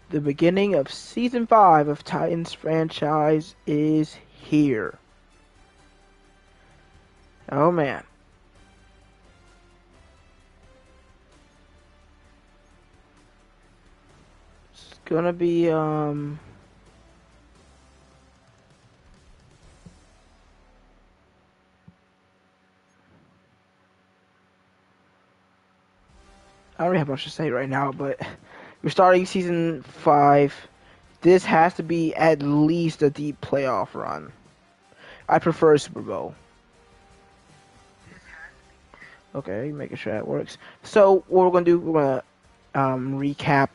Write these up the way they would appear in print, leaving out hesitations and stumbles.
The beginning of Season 5 of Titans franchise is here. Oh man. It's gonna be, I don't really have much to say right now, but we're starting Season 5. This has to be at least a deep playoff run. I prefer Super Bowl. Okay, making sure that works. So what we're gonna do, we're gonna recap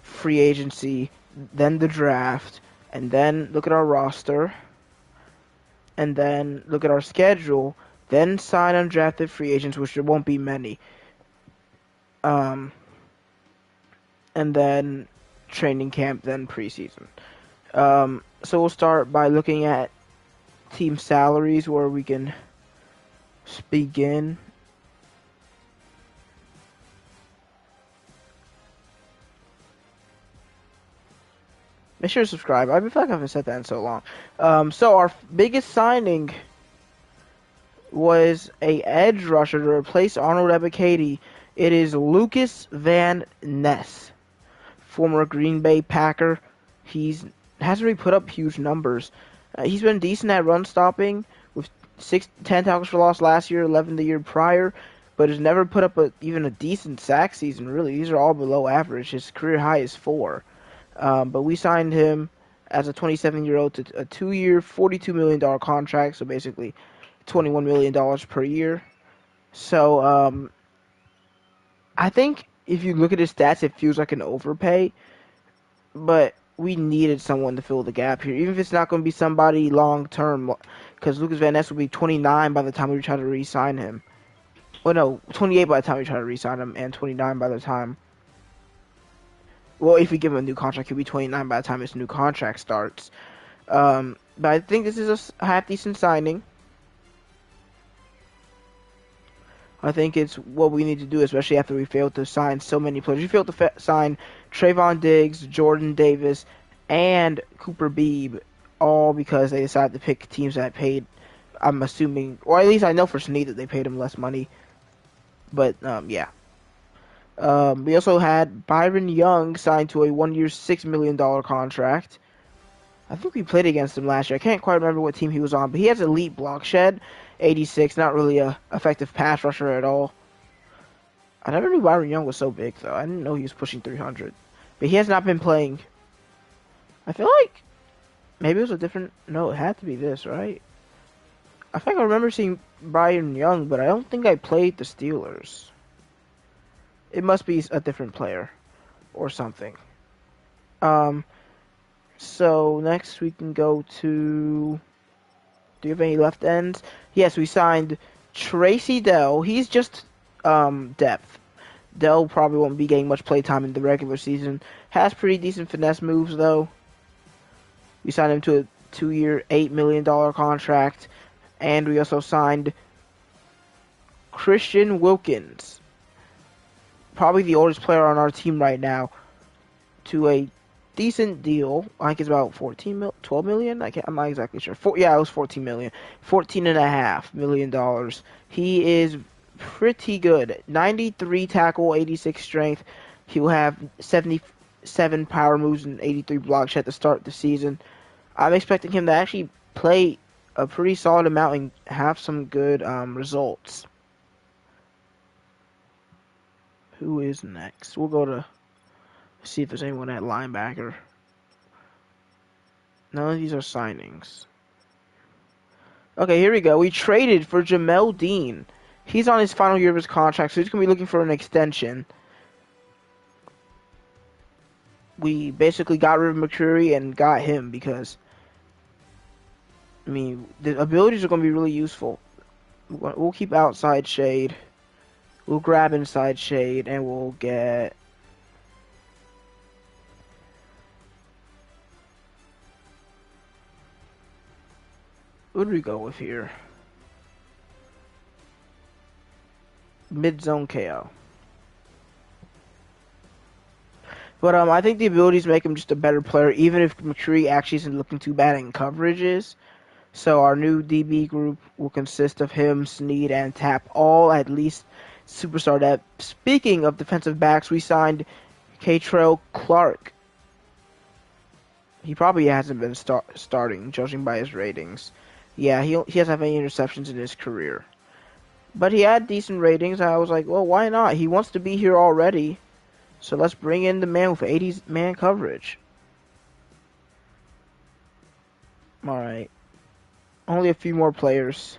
free agency, then the draft, and then look at our roster, and then look at our schedule, then sign undrafted free agents, which there won't be many. Um, and then training camp, then preseason. So we'll start by looking at team salaries, where we can begin. Make sure to subscribe. I feel like I haven't said that in so long. So our biggest signing was a edge rusher to replace Arnold Ebiketie. It is Lucas Van Ness, former Green Bay Packer. He's hasn't really put up huge numbers. He's been decent at run stopping with 10 tackles for loss last year, 11 the year prior, but has never put up even a decent sack season. Really, these are all below average. His career high is 4. But we signed him as a 27-year-old to a 2-year, $42 million contract, so basically $21 million per year. So I think if you look at his stats, it feels like an overpay, but we needed someone to fill the gap here, even if it's not going to be somebody long term, because Lucas Van Ness will be 29 by the time we try to re-sign him. Well, no, 28 by the time we try to re-sign him, and 29 by the time. Well, if we give him a new contract, he'll be 29 by the time his new contract starts. But I think this is a half decent signing. I think it's what we need to do, especially after we failed to sign so many players. We failed to sign Trayvon Diggs, Jordan Davis, and Cooper Beebe, all because they decided to pick teams that paid, I'm assuming, or at least I know for Snead that they paid him less money. But, yeah. We also had Byron Young signed to a 1-year, $6 million contract. I think we played against him last year. I can't quite remember what team he was on, but he has elite block shed, 86, not really a effective pass rusher at all. I never knew Byron Young was so big, though. I didn't know he was pushing 300. But he has not been playing. I feel like maybe it was a different... No, it had to be this, right? I think I remember seeing Byron Young, but I don't think I played the Steelers. It must be a different player or something. So next we can go to... Do you have any left ends? Yes, we signed Tracy Dell. He's just depth. Dell probably won't be getting much play time in the regular season. Has pretty decent finesse moves, though. We signed him to a 2-year, $8 million contract. And we also signed Christian Wilkins, probably the oldest player on our team right now, to a decent deal. I think it's about 12 million. I'm not exactly sure. Yeah, it was 14 million. $14.5 million. He is pretty good. 93 tackle, 86 strength. He will have 77 power moves and 83 block shed to start the season. I'm expecting him to actually play a pretty solid amount and have some good results. Who is next? We'll go to see if there's anyone at linebacker. None of these are signings. Okay, here we go. We traded for Jamel Dean. He's on his final year of his contract, so he's going to be looking for an extension. We basically got rid of McCreary and got him because, I mean, the abilities are going to be really useful. We'll keep outside shade. We'll grab inside shade, and we'll get... What do we go with here? Mid-zone KO. But I think the abilities make him just a better player, even if McCree actually isn't looking too bad in coverages. So our new DB group will consist of him, Snead, and Tap, all at least superstar depth. Speaking of defensive backs, we signed Catrell Clark. He probably hasn't been starting, judging by his ratings. Yeah, he hasn't had any interceptions in his career. But he had decent ratings. I was like, well, why not? He wants to be here already. So let's bring in the man with 80 man coverage. Alright. Only a few more players.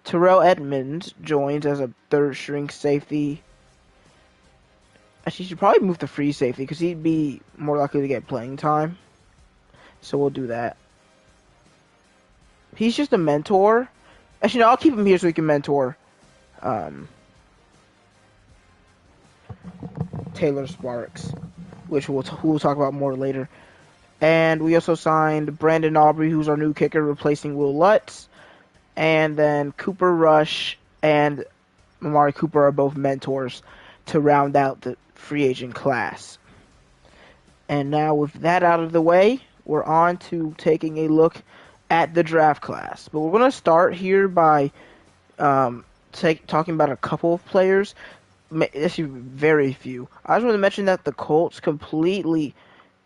Terrell Edmonds joins as a third string safety. Actually, he should probably move to free safety because he'd be more likely to get playing time. So we'll do that. He's just a mentor. Actually, no, I'll keep him here so he can mentor Taylor Sparks, which we'll talk about more later. And we also signed Brandon Aubrey, who's our new kicker, replacing Will Lutz. And then Cooper Rush and Amari Cooper are both mentors to round out the free agent class. And now with that out of the way, we're on to taking a look at the draft class. But we're going to start here by talking about a couple of players. Actually, very few. I just want to mention that the Colts completely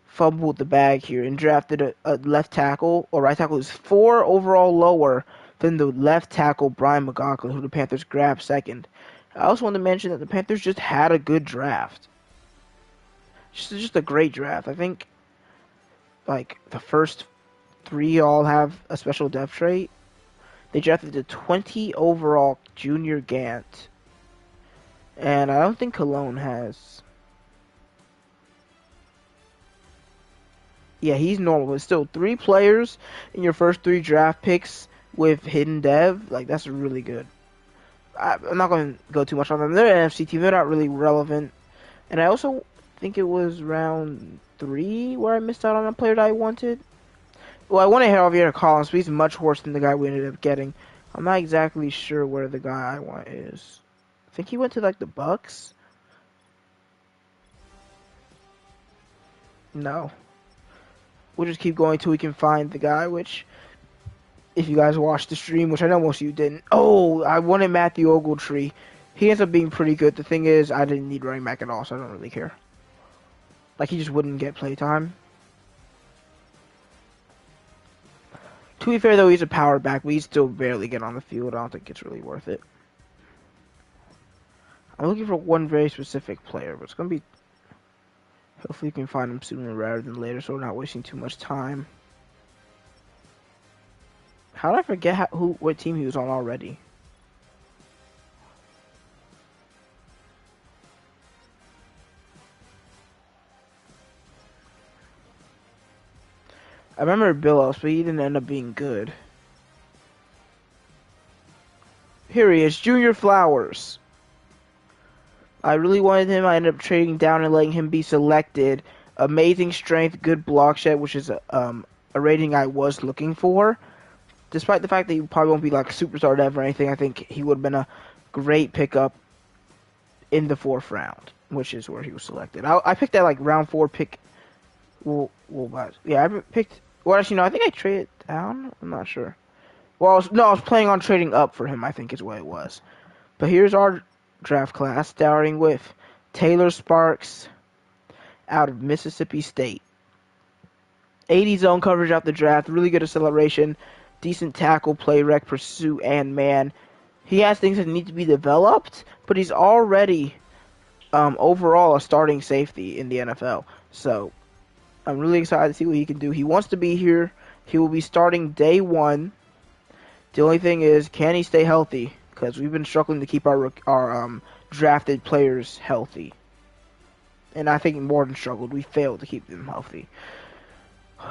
fumbled the bag here and drafted a left tackle or right tackle who's 4 overall lower than the left tackle Brian McLaughlin, who the Panthers grabbed second. I also want to mention that the Panthers just had a good draft. Just a great draft. I think like the first 3 all have a special depth trait. They drafted the 20 overall Junior Gant. And I don't think Cologne has. Yeah, he's normal, but still 3 players in your first 3 draft picks with hidden dev. Like, that's really good. I'm not going to go too much on them. They're an NFC team. They're not really relevant. And I also think it was round 3 where I missed out on a player that I wanted. Well, I wanted Javier Collins, but he's much worse than the guy we ended up getting. I'm not exactly sure where the guy I want is. I think he went to, like, the Bucks. No. We'll just keep going till we can find the guy, which, if you guys watched the stream, which I know most of you didn't. Oh, I wanted Matthew Ogletree. He ends up being pretty good. The thing is, I didn't need running back at all, so I don't really care. Like, he just wouldn't get playtime. To be fair, though, he's a power back, but he'd still barely get on the field. I don't think it's really worth it. I'm looking for one very specific player, but it's going to be... Hopefully we can find him sooner rather than later, so we're not wasting too much time. How did I forget what team he was on already? I remember Billups, but he didn't end up being good. Here he is, Junior Flowers. I really wanted him. I ended up trading down and letting him be selected. Amazing strength, good block shed, which is a rating I was looking for. Despite the fact that he probably won't be like superstar ever or anything, I think he would have been a great pickup in the 4th round, which is where he was selected. I picked that like round 4 pick. Yeah, I picked. Well, actually, no, I think I traded down. I'm not sure. Well, I was planning on trading up for him, I think is what it was. But here's our draft class, starting with Taylor Sparks out of Mississippi State. 80 zone coverage out the draft, really good acceleration, decent tackle, play, rec, pursuit, and man. He has things that need to be developed, but he's already overall a starting safety in the NFL. So I'm really excited to see what he can do. He wants to be here. He will be starting day 1. The only thing is, can he stay healthy? Because we've been struggling to keep our drafted players healthy. And I think more than struggled, we failed to keep them healthy.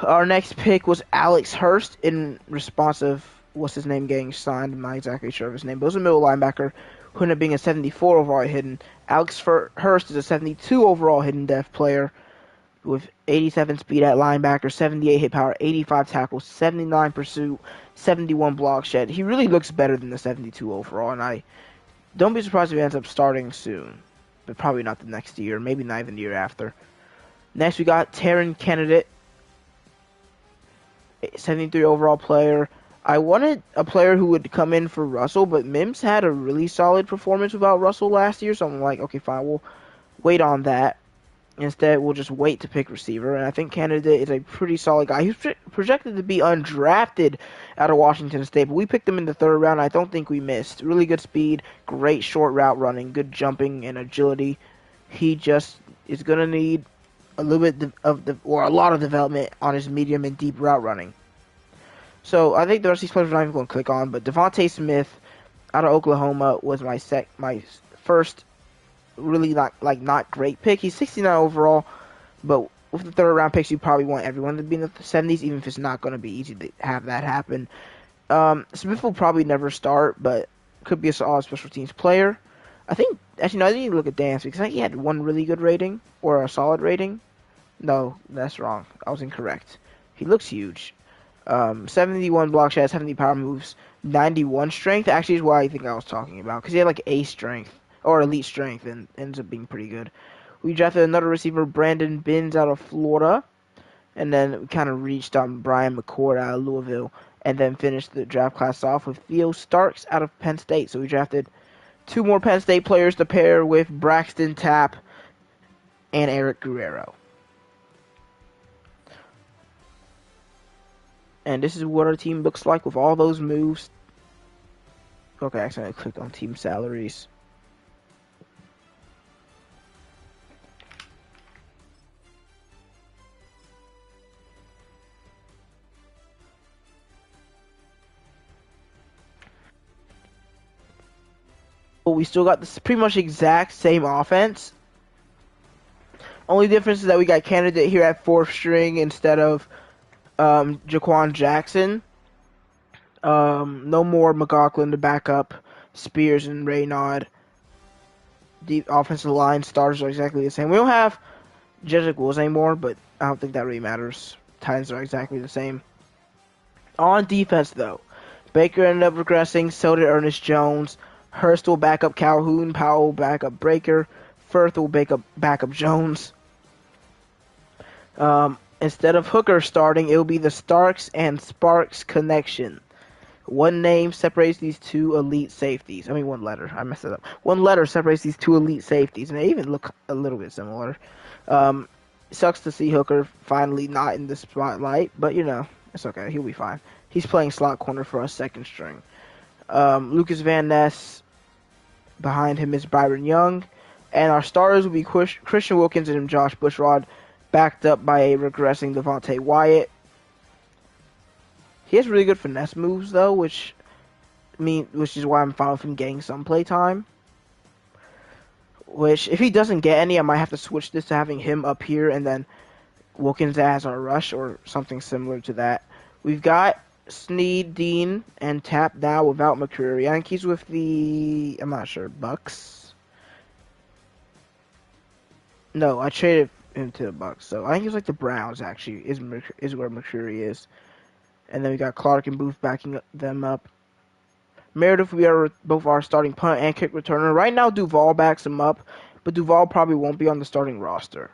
Our next pick was Alex Hurst in response of, what's his name, getting signed. I'm not exactly sure of his name, but it was a middle linebacker who ended up being a 74 overall hidden. Alex Hurst is a 72 overall hidden depth player with 87 speed at linebacker, 78 hit power, 85 tackles, 79 pursuit, 71 block shed. He really looks better than the 72 overall, and I don't be surprised if he ends up starting soon. but probably not the next year. Maybe not even the year after. Next, we got Taron Candidate, 73 overall player. I wanted a player who would come in for Russell, but Mims had a really solid performance without Russell last year, so I'm like, okay, fine, we'll wait on that. Instead, we'll just wait to pick receiver, and I think Candidate is a pretty solid guy. He's projected to be undrafted out of Washington State, but we picked him in the third round. I don't think we missed. Really good speed, great short route running, good jumping and agility. He just is going to need a little bit or a lot of development on his medium and deep route running. So I think the rest of these players we're not even going to click on, but Devontae Smith out of Oklahoma was my first really not great pick. He's 69 overall, but with the third round picks, you probably want everyone to be in the 70s, even if it's not going to be easy to have that happen. Smith will probably never start, but could be a solid special teams player. I think actually no, I need to look at Dance because I think he had one really good rating or a solid rating. No, that's wrong. I was incorrect. He looks huge. 71 block shots, 70 power moves, 91 strength. Actually, is what I think I was talking about because he had like A strength or elite strength and ends up being pretty good. We drafted another receiver, Brandon Binns out of Florida, and then we kind of reached on Brian McCord out of Louisville, and then finished the draft class off with Theo Starks out of Penn State. So we drafted 2 more Penn State players to pair with Braxton Tapp and Eric Guerrero. And this is what our team looks like with all those moves. Okay, I accidentally clicked on team salaries. But we still got this pretty much exact same offense. Only difference is that we got Candidate here at 4th string instead of Jaquan Jackson. No more McLaughlin to back up Spears and Raynaud. The offensive line starters are exactly the same. We don't have Jedrick Wills anymore, but I don't think that really matters. Titans are exactly the same. On defense, though, Baker ended up regressing. So did Ernest Jones. Hurst will back up Calhoun. Powell will back up Breaker. Firth will back up Jones. Instead of Hooker starting, it will be the Starks and Sparks connection. One name separates these 2 elite safeties. I mean, 1 letter. I messed it up. 1 letter separates these 2 elite safeties, and they even look a little bit similar. Sucks to see Hooker finally not in the spotlight, but, it's okay. He'll be fine. He's playing slot corner for us 2nd string. Lucas Van Ness. Behind him is Byron Young. And our starters will be Christian Wilkins and Josh Bushrod, backed up by a regressing Devontae Wyatt. He has really good finesse moves, though, which is why I'm fine with him getting some play time. Which, if he doesn't get any, I might have to switch this to having him up here and then Wilkins as our rush or something similar to that. We've got Snead, Dean, and Tapp now without McCreary. I think he's with the, I'm not sure, Bucks? No, I traded him to the Bucks. So I think he's like the Browns, actually, is where McCreary is. And then we got Clark and Booth backing them up. Meredith, we are both our starting punt and kick returner. Right now, Duval backs him up, but Duval probably won't be on the starting roster.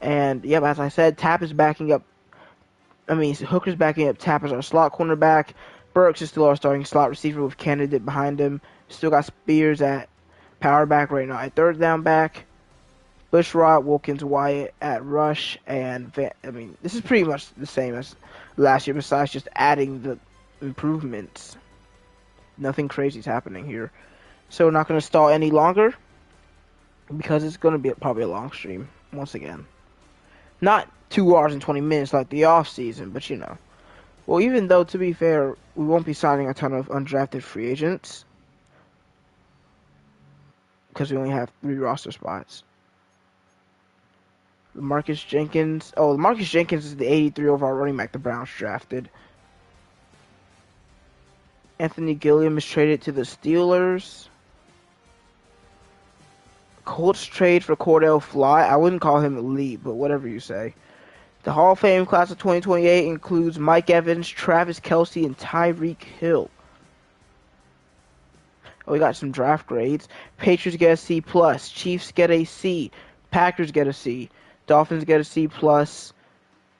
And, yep, as I said, Tapp is backing up. Hooker's backing up Tapp as our slot cornerback. Burks is still our starting slot receiver with Candidate behind him. Still got Spears at power back right now at 3rd down back. Bushrod, Wilkins, Wyatt at rush, and this is pretty much the same as last year, besides just adding the improvements. Nothing crazy is happening here. So we're not going to stall any longer, because it's going to be probably a long stream, once again. Not 2 hours and 20 minutes like the off season, but Well, even though, to be fair, we won't be signing a ton of undrafted free agents, because we only have 3 roster spots. Marcus Jenkins. Oh, Marcus Jenkins is the 83 overall running back the Browns drafted. Anthony Gilliam is traded to the Steelers. Colts trade for Cordell Fly. I wouldn't call him elite, but whatever you say. The Hall of Fame class of 2028 includes Mike Evans, Travis Kelce, and Tyreek Hill. Oh, we got some draft grades. Patriots get a C plus. Chiefs get a C. Packers get a C. Dolphins get a C plus.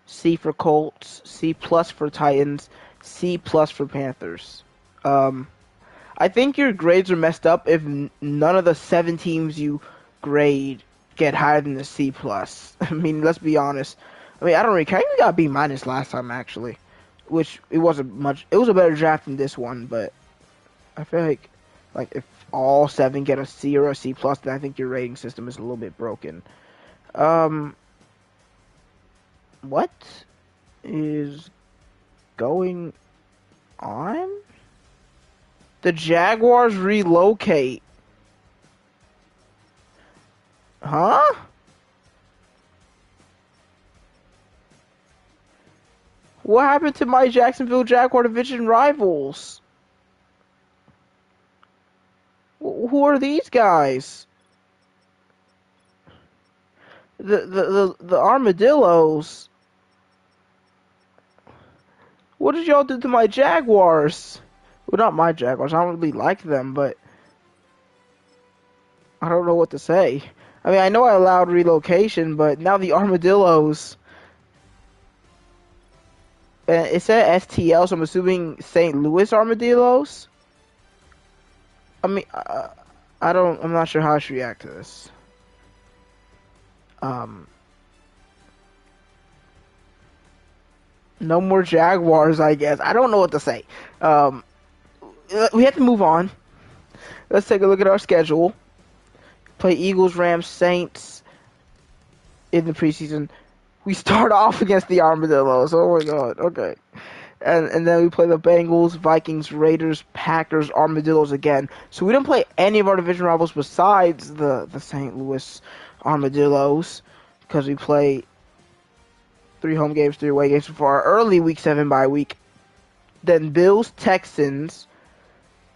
C for Colts. C plus for Titans. C plus for Panthers. I think your grades are messed up if none of the 7 teams you grade get higher than the C plus. I mean, let's be honest. I mean, I don't really care. I even got B minus last time actually, which it wasn't much. It was a better draft than this one, but I feel like if all 7 get a C or a C plus, then I think your rating system is a little bit broken. What is going on? The Jaguars relocate. Huh? What happened to my Jacksonville Jaguar division rivals? Who are these guys? The Armadillos. What did y'all do to my Jaguars? Well, not my Jaguars. I don't really like them, but I don't know what to say. I mean, I know I allowed relocation, but now the Armadillos. It said STL, so I'm assuming St. Louis Armadillos. I mean, I'm not sure how I should react to this. No more Jaguars, I guess. I don't know what to say. We have to move on. Let's take a look at our schedule. Play Eagles, Rams, Saints in the preseason. We start off against the Armadillos. Oh my god. Okay. And then we play the Bengals, Vikings, Raiders, Packers, Armadillos again. So we don't play any of our division rivals besides the St. Louis Armadillos, because we play 3 home games, 3 away games before our early Week 7 bye week. Then Bills, Texans,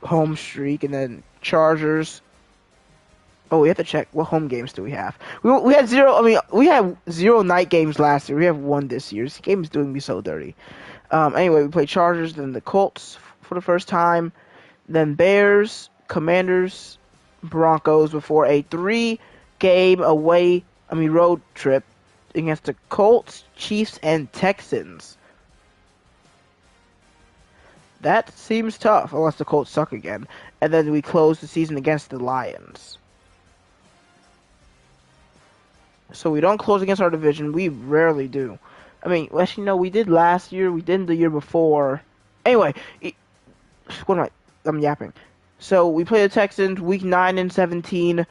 home streak, and then Chargers. Oh, we have to check what home games do we have. We had 0. I mean, we had 0 night games last year. We have 1 this year. This game is doing me so dirty. Anyway, we play Chargers, then the Colts for the first time, then Bears, Commanders, Broncos before a 3-game road trip against the Colts, Chiefs, and Texans. That seems tough, unless the Colts suck again. And then we close the season against the Lions. So we don't close against our division. We rarely do. I mean, actually, no, we did last year. We didn't the year before. Anyway, I'm yapping. So we play the Texans week 9 and 17.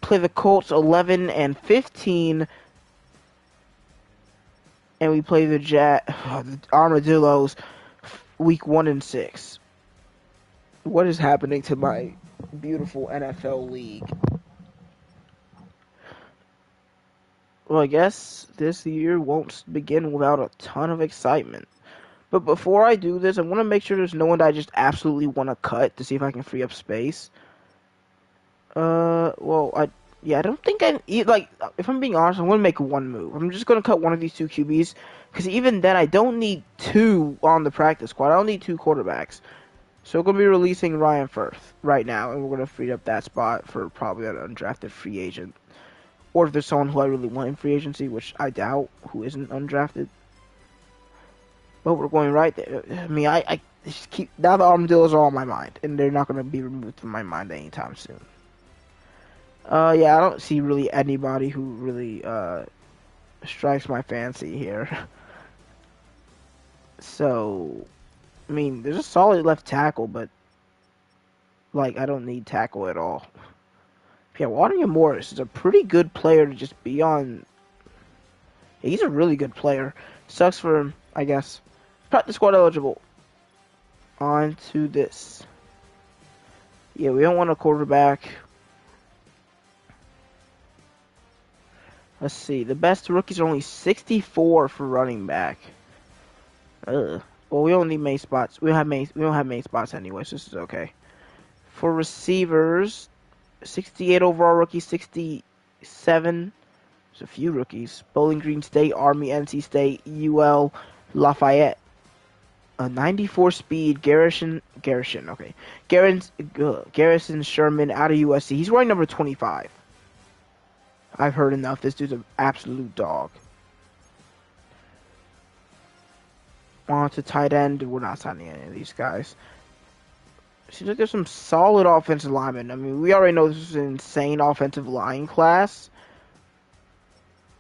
Play the Colts 11 and 15. And we play the Armadillos week 1 and 6. What is happening to my beautiful NFL league? Well, I guess this year won't begin without a ton of excitement. But before I do this, I want to make sure there's no one that I just absolutely want to cut to see if I can free up space. I don't think if I'm being honest, I'm going to make one move. I'm just going to cut one of these 2 QBs, because even then I don't need 2 on the practice squad. I don't need 2 quarterbacks. So we're going to be releasing Ryan Firth right now, and we're going to free up that spot for probably an undrafted free agent. Or if there's someone who I really want in free agency, which I doubt, who isn't undrafted. But we're going right there. I mean, I just keep... Now the Armadillos are on my mind, and they're not going to be removed from my mind anytime soon. I don't see really anybody who really strikes my fancy here. So, I mean, there's a solid left tackle, but I don't need tackle at all. Yeah, Wadanya Morris is a pretty good player to just be on. Yeah, he's a really good player. Sucks for him, I guess. Practice squad eligible. On to this. Yeah, we don't want a quarterback. Let's see. The best rookies are only 64 for running back. Ugh. Well, we don't need main spots. We don't have main spots anyway, so this is okay. For receivers, 68 overall rookie, 67. There's a few rookies. Bowling Green State, Army, NC State, UL, Lafayette. a 94 speed Garrison Sherman out of USC. He's wearing number 25. I've heard enough. This dude's an absolute dog. On to tight end. We're not signing any of these guys. Seems like there's some solid offensive linemen. I mean, we already know this is an insane offensive line class.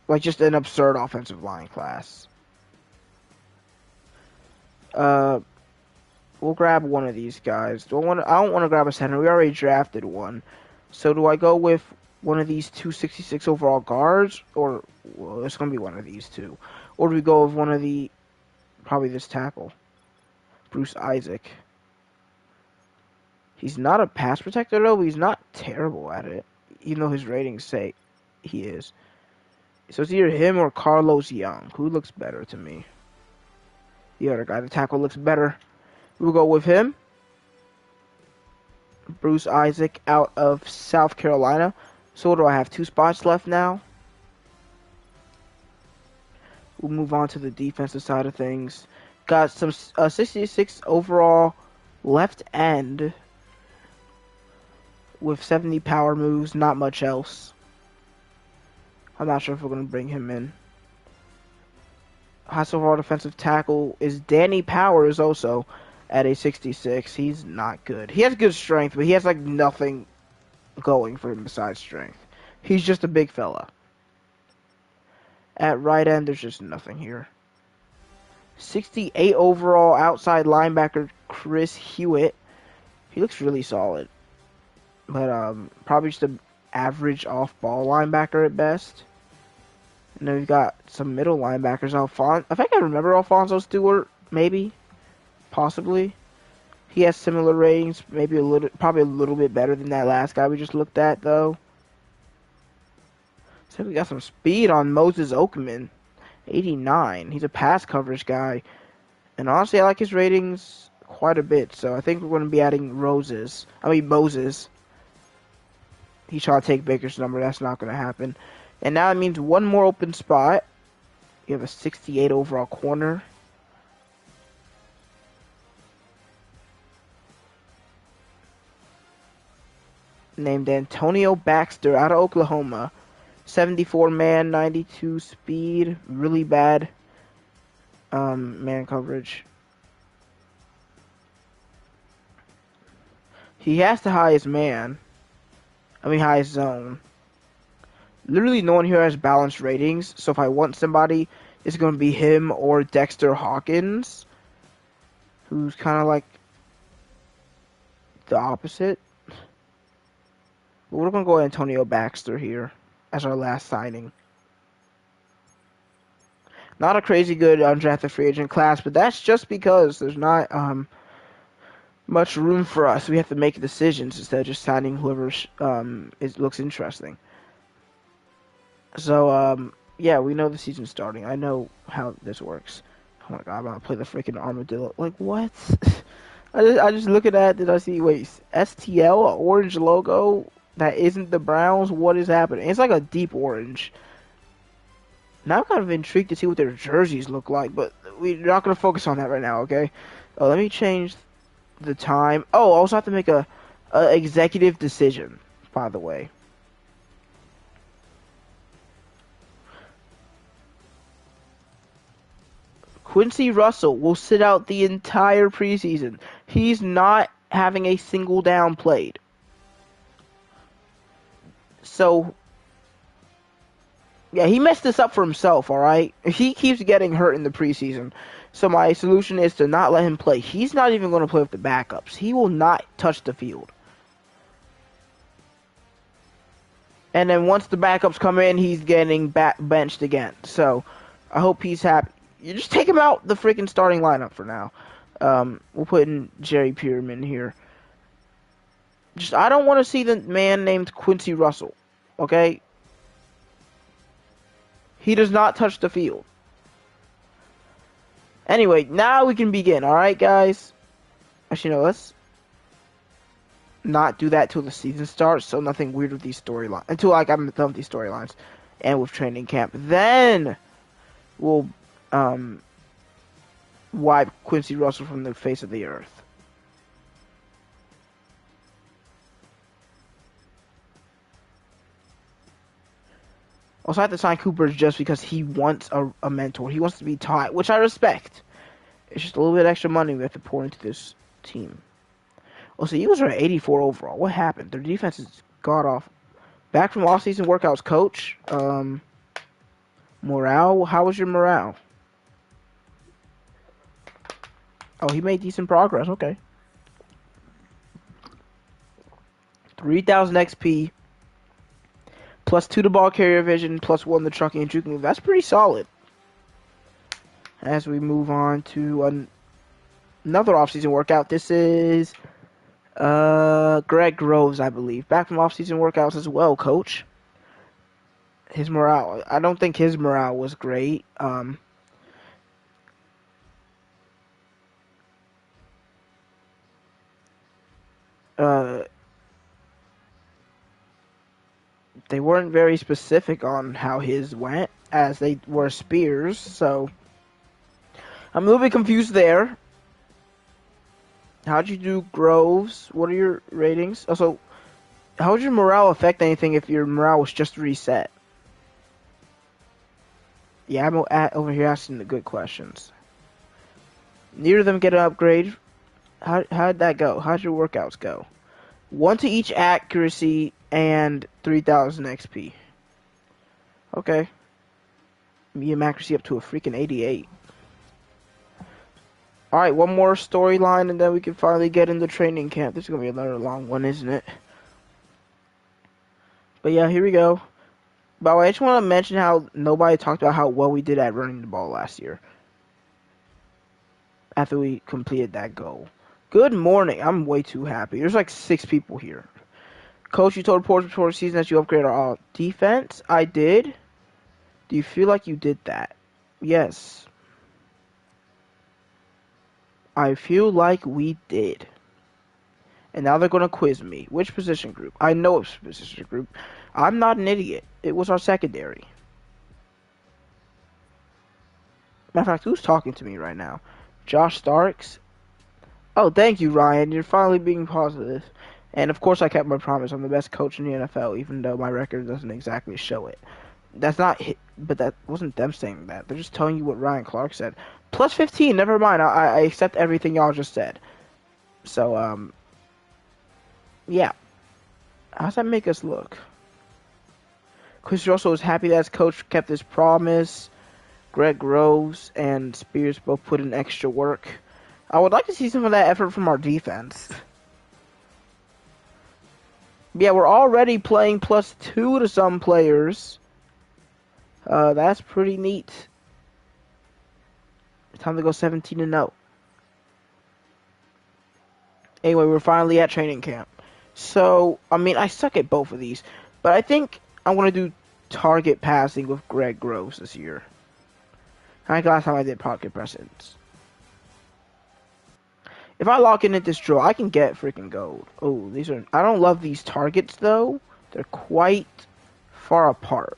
Like, just an absurd offensive line class. We'll grab one of these guys. I don't want to grab a center. We already drafted one. So do I go with one of these 266 overall guards? Or, well, it's going to be one of these two. Or do we go with one of the, probably this tackle, Bruce Isaac. He's not a pass protector, though, but he's not terrible at it. Even though his ratings say he is. So it's either him or Carlos Young. Who looks better to me? The other guy, the tackle, looks better. We'll go with him. Bruce Isaac out of South Carolina. So what do I have? 2 spots left now. We'll move on to the defensive side of things. Got some 66 overall left end with 70 power moves. Not much else. I'm not sure if we're going to bring him in. High overall defensive tackle is Danny Powers also at a 66. He's not good. He has good strength, but he has like nothing going for him besides strength. He's just a big fella. At right end, there's just nothing here. 68 overall outside linebacker Chris Hewitt. He looks really solid. But probably just an average off-ball linebacker at best. And then we've got some middle linebackers. I think I remember Alfonso Stewart, maybe. Possibly. He has similar ratings, probably a little bit better than that last guy we just looked at, though. So we got some speed on Moses Oakman, 89. He's a pass coverage guy, and honestly, I like his ratings quite a bit. So I think we're going to be adding Moses. He's trying to take Baker's number. That's not going to happen. And now it means one more open spot. You have a 68 overall corner. Named Antonio Baxter out of Oklahoma. 74 man, 92 speed. Really bad man coverage. He has the highest highest zone. Literally no one here has balanced ratings, so if I want somebody, it's going to be him or Dexter Hawkins, who's kind of like the opposite. But we're going to go Antonio Baxter here as our last signing. Not a crazy good undrafted free agent class, but that's just because there's not much room for us. We have to make decisions instead of just signing whoever looks interesting. So, yeah, we know the season's starting. I know how this works. Oh my god, I'm gonna play the freaking armadillo. Like, what? I just look at that, did I see, wait, STL, orange logo that isn't the Browns? What is happening? It's like a deep orange. Now I'm kind of intrigued to see what their jerseys look like, but we're not gonna focus on that right now, okay? Let me change the time. Oh, I also have to make a executive decision, by the way. Quincy Russell will sit out the entire preseason. He's not having a single down played. So, yeah, he messed this up for himself, alright? He keeps getting hurt in the preseason. So my solution is to not let him play. He's not even going to play with the backups. He will not touch the field. And then once the backups come in, he's getting benched again. So, I hope he's happy. You just take him out the freaking starting lineup for now. We'll put in Jerry Pearman here. I don't want to see the man named Quincy Russell. Okay? He does not touch the field. Anyway, now we can begin. Alright, guys? Actually, no, let's not do that till the season starts, so nothing weird with these storylines. Until, like, I'm done with these storylines. And with training camp. Then, we'll wipe Quincy Russell from the face of the earth. Also, I have to sign Cooper just because he wants a mentor. He wants to be taught, which I respect. It's just a little bit extra money we have to pour into this team. Also, Eagles are at 84 overall. What happened? Their defense is god awful. Back from off-season workouts, coach. Morale. How was your morale? Oh, he made decent progress. Okay. 3,000 XP. Plus 2 to ball carrier vision. Plus 1 the trucking and juke move. That's pretty solid. As we move on to another off-season workout. This is Greg Groves, I believe. Back from off-season workouts as well, coach. His morale. I don't think his morale was great. They weren't very specific on how his went, as they were spears, so I'm a little bit confused there. How'd you do, Groves? What are your ratings? Also, how would your morale affect anything if your morale was just reset? Yeah, I'm over here asking the good questions. Neither of them get an upgrade. How'd that go? How'd your workouts go? 1 to each accuracy and 3,000 XP. Okay. Medium accuracy up to a freaking 88. Alright, one more storyline and then we can finally get into training camp. This is going to be another long one, isn't it? But yeah, here we go. By the way, I just want to mention how nobody talked about how well we did at running the ball last year. After we completed that goal. Good morning. I'm way too happy. There's like 6 people here. Coach, you told reporters before the season that you upgraded our defense. I did. Do you feel like you did that? Yes. I feel like we did. And now they're going to quiz me. Which position group? I know it's position group. I'm not an idiot. It was our secondary. Matter of fact, who's talking to me right now? Josh Starks? Oh, thank you, Ryan. You're finally being positive. And of course I kept my promise. I'm the best coach in the NFL, even though my record doesn't exactly show it. That's not, but that wasn't them saying that. They're just telling you what Ryan Clark said. Plus 15, never mind. I accept everything y'all just said. So, yeah. How's that make us look? Chris Russell was happy that his coach kept his promise. Greg Groves and Spears both put in extra work. I would like to see some of that effort from our defense. Yeah, we're already playing plus 2 to some players. That's pretty neat. Time to go 17-0. Anyway, we're finally at training camp. So, I mean, I suck at both of these. But I think I'm going to do target passing with Greg Groves this year. I think last time I did pocket presence. If I lock in at this draw, I can get freaking gold. Oh, these are... I don't love these targets, though. They're quite far apart.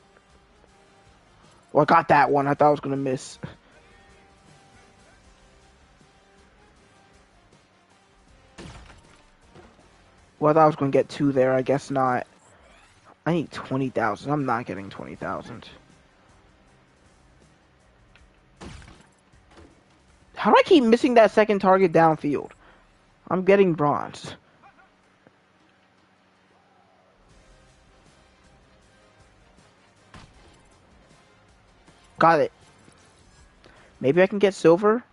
Well, I got that one. I thought I was going to miss. Well, I thought I was going to get 2 there. I guess not. I need 20,000. I'm not getting 20,000. How do I keep missing that second target downfield? I'm getting bronze. Got it. Maybe I can get silver?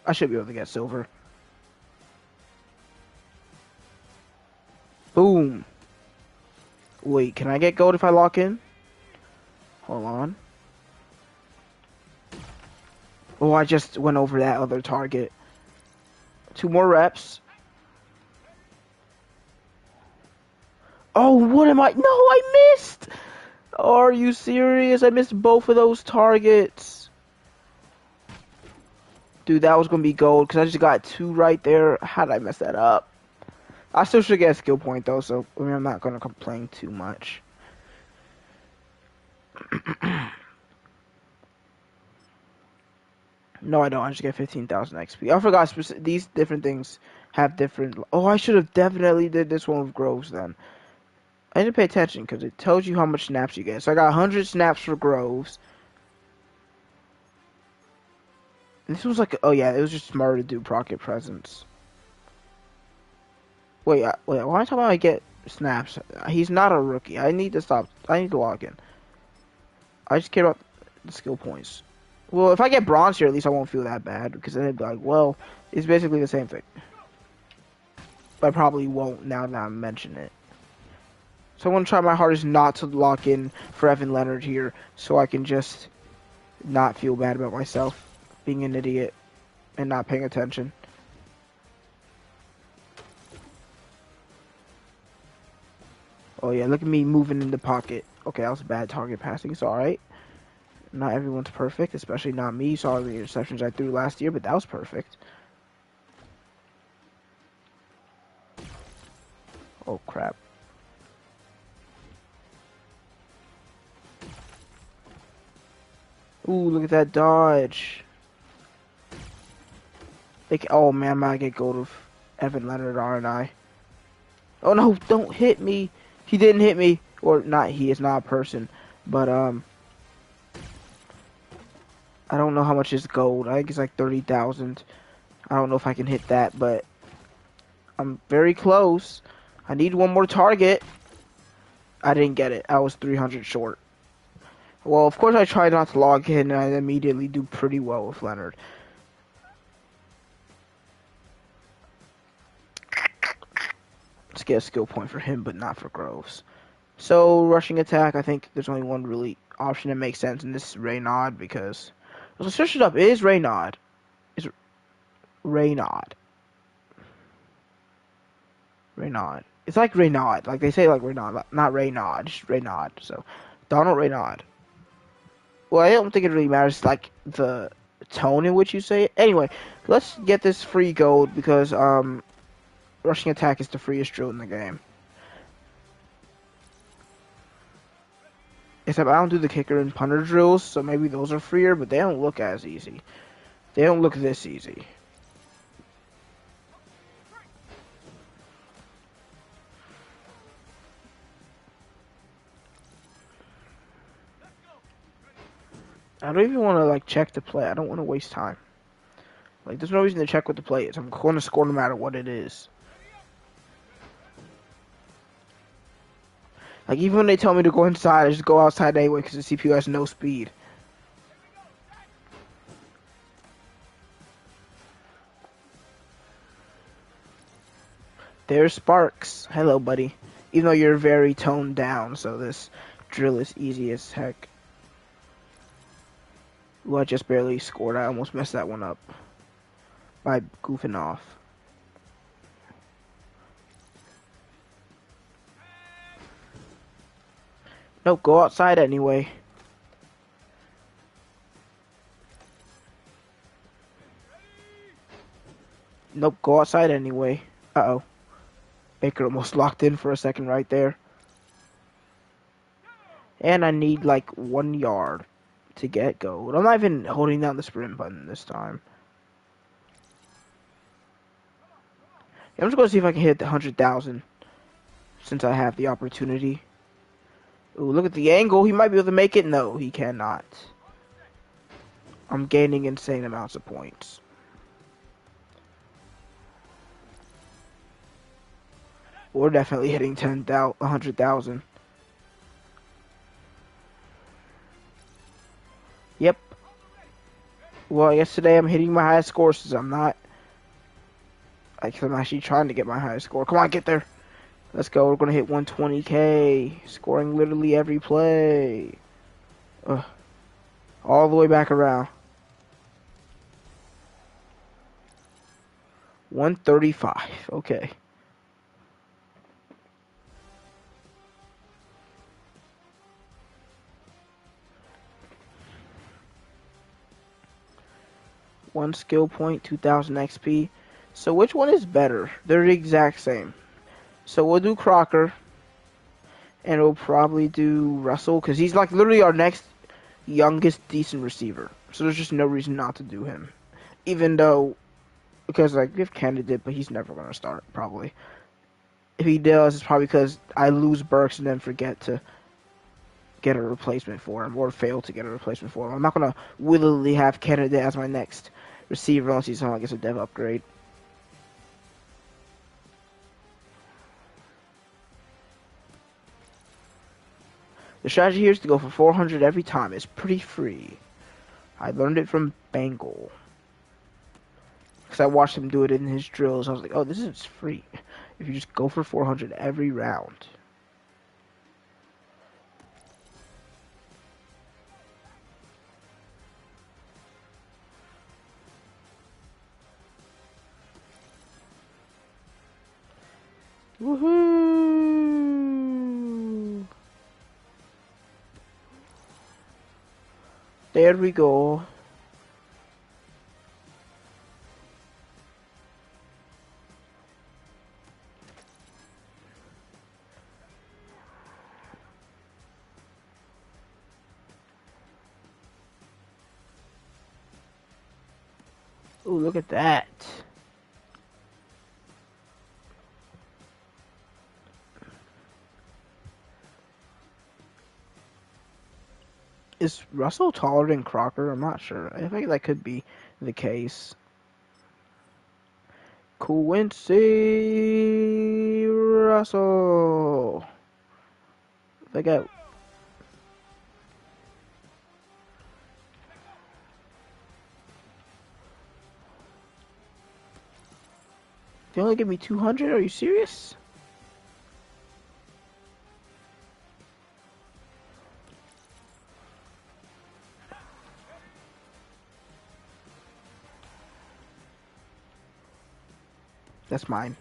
I should be able to get silver. Boom. Wait, can I get gold if I lock in? Hold on. Oh, I just went over that other target. 2 more reps. Oh, what am I? No, I missed! Are you serious? I missed both of those targets. Dude, that was going to be gold because I just got 2 right there. How did I mess that up? I still should get a skill point, though, so I mean, I'm not going to complain too much. No, I don't. I just get 15,000 XP. I forgot these different things have different. Oh, I should have definitely did this one with Groves then. I didn't pay attention because it tells you how much snaps you get. So I got 100 snaps for Groves. And this was like, oh yeah, it was just smarter to do Procket Presents. Wait, wait, why am I talking about I get snaps? He's not a rookie. I need to stop. I need to log in. I just care about the skill points. Well, if I get bronze here, at least I won't feel that bad because then it'd be like, well, it's basically the same thing. But I probably won't now that I mention it. So I'm going to try my hardest not to lock in for Evan Leonard here so I can just not feel bad about myself being an idiot and not paying attention. Oh yeah, look at me moving in the pocket. Okay, that was bad target passing. It's alright. Not everyone's perfect, especially not me. You saw the interceptions I threw last year, but that was perfect. Oh crap. Ooh, look at that dodge. Oh man, I'm gonna get gold of Evan Leonard, aren't I? Oh no, don't hit me. He didn't hit me. Or not he, it's not a person. But I don't know how much is gold. I think it's like 30,000. I don't know if I can hit that, but I'm very close. I need one more target. I didn't get it. I was 300 short. Well, of course I tried not to log in, and I immediately do pretty well with Leonard. Let's get a skill point for him, but not for Groves. So, rushing attack, I think there's only one really option that makes sense, and this is Raynaud, because... Let's search it up. It is Raynaud. It's Raynaud. Raynaud. It's like Raynaud. Like, they say like Raynaud, not Raynaud. Just Raynaud. So, Donald Raynaud. Well, I don't think it really matters, like, the tone in which you say it. Anyway, let's get this free gold, because, rushing attack is the freest drill in the game. Except I don't do the kicker and punter drills, so maybe those are freer, but they don't look as easy. They don't look this easy. I don't even want to, like, check the play. I don't want to waste time. Like, there's no reason to check what the play is. I'm going to score no matter what it is. Like, even when they tell me to go inside, I just go outside anyway because the CPU has no speed. There's Sparks. Hello, buddy. Even though you're very toned down, so this drill is easy as heck. Ooh, I just barely scored. I almost messed that one up by goofing off. Nope, go outside anyway. Nope, go outside anyway. Uh-oh. Baker almost locked in for a second right there. And I need like 1 yard to get gold. I'm not even holding down the sprint button this time. I'm just going to see if I can hit the 100,000 since I have the opportunity. Ooh, look at the angle. He might be able to make it. No, he cannot. I'm gaining insane amounts of points. We're definitely hitting 100,000. Yep. Well, I guess today I'm hitting my highest score since I'm not. I'm actually trying to get my highest score. Come on, get there. Let's go. We're going to hit 120K. Scoring literally every play. Ugh. All the way back around. 135. Okay. One skill point, 2,000 XP. So which one is better? They're the exact same. So we'll do Crocker. And we'll probably do Russell. Because he's like literally our next youngest decent receiver. So there's just no reason not to do him. Even though, because like, we have candidate, but he's never going to start, probably. If he does, it's probably because I lose Burks and then forget to get a replacement for him, or fail to get a replacement for him. I'm not going to willingly have candidate as my next receiver unless he somehow gets a dev upgrade. The strategy here is to go for 400 every time. It's pretty free. I learned it from Bengal. Because I watched him do it in his drills. I was like, oh, this is free. If you just go for 400 every round. Woohoo! There we go. Ooh, look at that. Is Russell taller than Crocker? I'm not sure. I think that could be the case. Quincy Russell. Look out. They only give me 200? Are you serious? That's mine.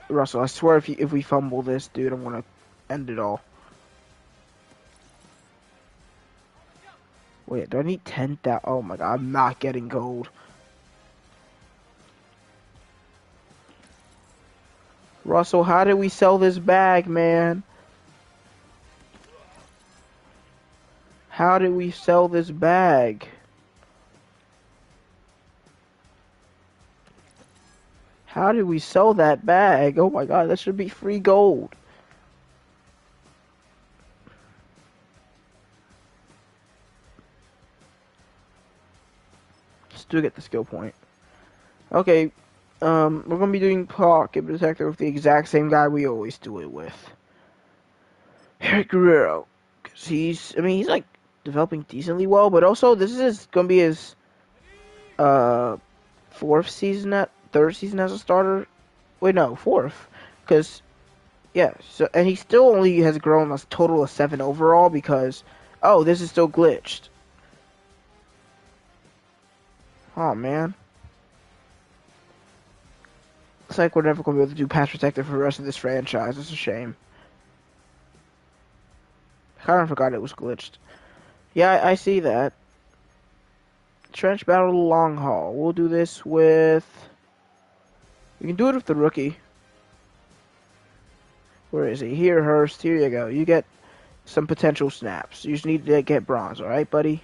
Russell, I swear if we fumble this, dude, I'm gonna end it all. Wait, do I need 10,000? Oh my god, I'm not getting gold. Russell, how did we sell this bag, man? How did we sell this bag? How did we sell that bag? Oh my god, that should be free gold. Still get the skill point. Okay, we're gonna be doing Pocket Protector with the exact same guy we always do it with. Eric Guerrero. Cause he's like developing decently well, but also this is gonna be his third season as a starter. Wait, no, fourth. Cause yeah, so and he still only has grown a total of 7 overall because this is still glitched. Oh man. Looks like we're never gonna be able to do Pass Protector for the rest of this franchise. It's a shame. I kind of forgot it was glitched. Yeah, I see that. Trench Battle Long Haul. We'll do this with... We can do it with the rookie. Where is he? Here, Hurst. Here you go. You get some potential snaps. You just need to get bronze, alright, buddy?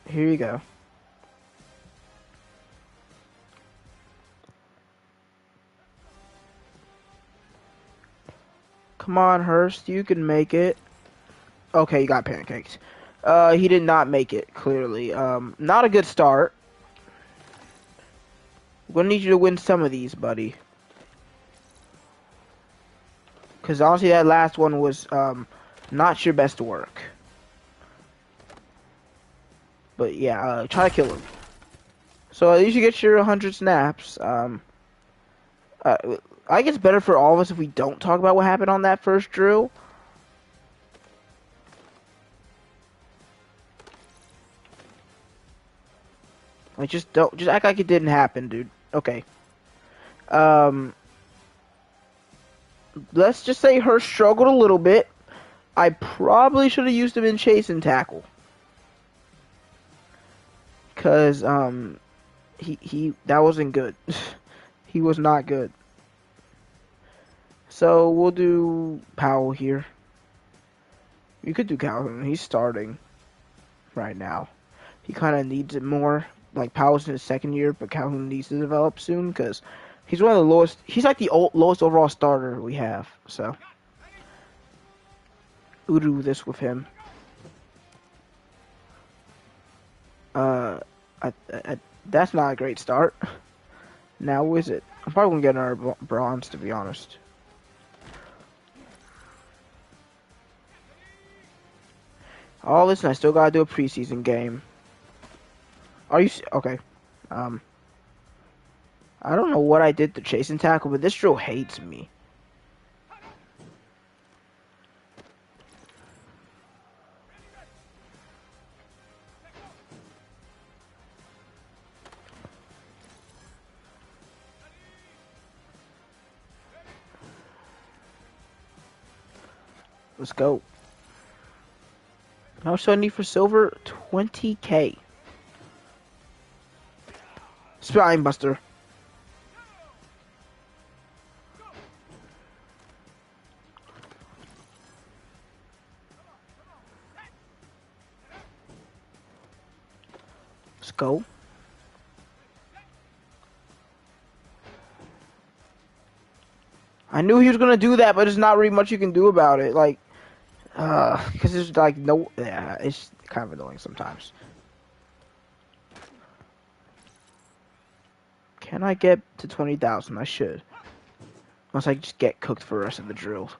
Here you go. Come on, Hurst. You can make it. Okay, you got pancakes. He did not make it, clearly. Not a good start. We're gonna need you to win some of these, buddy. Because honestly, that last one was, not your best work. But yeah, try to kill him. So at least you get your 100 snaps. I think it's better for all of us if we don't talk about what happened on that first drill. Like, just act like it didn't happen, dude. Okay. Let's just say Hurst struggled a little bit. I probably should have used him in chase and tackle. Because, that wasn't good. He was not good. So we'll do Powell here. You could do Calhoun. He's starting right now. He kind of needs it more. Like Powell's in his second year, but Calhoun needs to develop soon because he's one of the lowest. He's like the lowest overall starter we have. So we'll do this with him. That's not a great start. Now is it? I'm probably gonna get another bronze, to be honest. All this, and I still gotta do a preseason game. Are you okay? I don't know what I did to chase and tackle, but this drill hates me. Let's go. How much do I need for silver? 20K. Spine Buster. Let's go. I knew he was gonna do that, but there's not really much you can do about it. Like, because there's like no, yeah, it's kind of annoying sometimes. Can I get to 20,000? I should. Unless I just get cooked for the rest of the drills.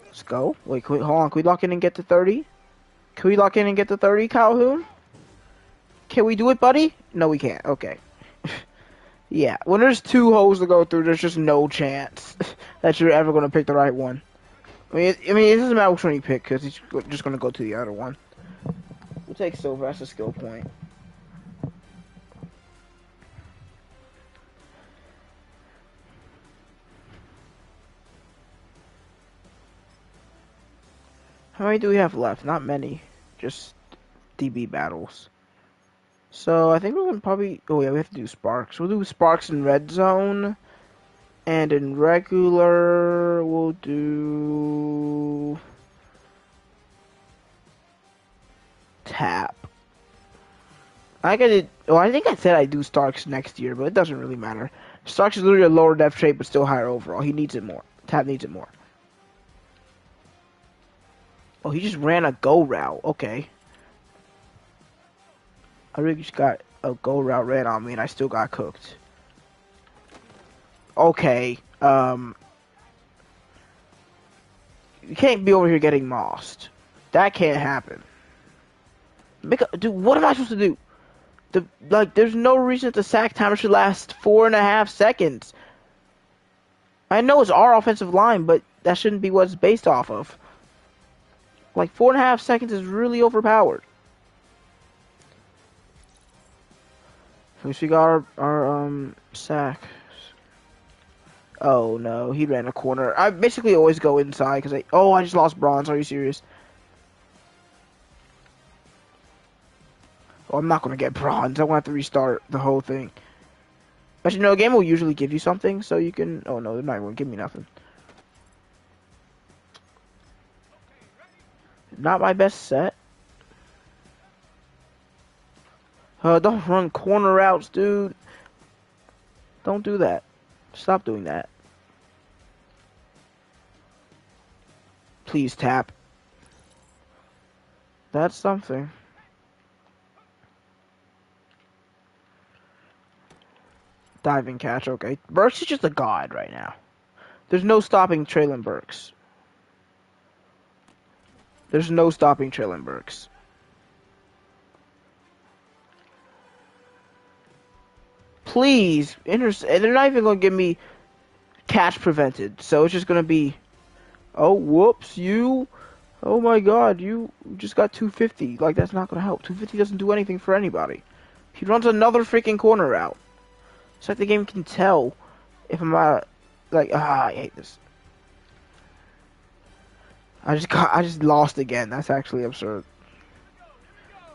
Let's go. Wait, hold on. Can we lock in and get to 30? Can we lock in and get to 30, Calhoun? Can we do it, buddy? No, we can't. Okay. Yeah, when there's two holes to go through, there's just no chance that you're ever going to pick the right one. I mean, it doesn't matter which one you pick, because he's just going to go to the other one. We'll take silver. That's a skill point. How many do we have left? Not many. Just DB battles. So, I think we're going to probably... Oh, yeah, we have to do Sparks. We'll do Sparks in Red Zone. And in regular, we'll do... Tap. I think I said I'd do Starks next year, but it doesn't really matter. Starks is literally a lower depth trait, but still higher overall. He needs it more. Tap needs it more. Oh, he just ran a go route. Okay. I really just got a go route ran on me, and I still got cooked. Okay. You can't be over here getting mossed. That can't happen. Dude, what am I supposed to do? There's no reason that the sack timer should last 4.5 seconds. I know it's our offensive line, but that shouldn't be what it's based off of. Like, 4.5 seconds is really overpowered. At least we got our sack. Oh no, he ran a corner. I basically always go inside because I just lost bronze. Are you serious? Oh, I'm not gonna get bronze. I want to restart the whole thing. But a game will usually give you something, so you can. Oh no, they're not gonna give me nothing. Not my best set. Don't run corner routes, dude. Don't do that. Stop doing that. Please tap. That's something. Diving catch, okay. Burks is just a god right now. There's no stopping Traylon Burks. There's no stopping Traylon Burks. Please, they're not even going to give me catch prevented. So it's just going to be, oh, whoops, oh my god, you just got 250. Like, that's not going to help. 250 doesn't do anything for anybody. He runs another freaking corner route. It's like the game can tell If I'm like, I hate this. I just lost again. That's actually absurd.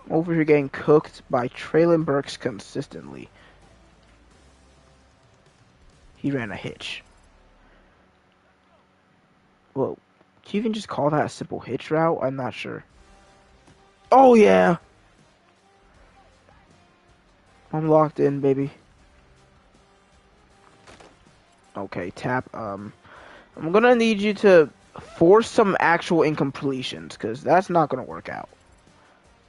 I'm over here getting cooked by Traylon Burks consistently. He ran a hitch. Whoa. Do you even just call that a simple hitch route? I'm not sure. Oh, yeah. I'm locked in, baby. Okay, tap. I'm gonna need you to force some actual incompletions, because that's not gonna work out.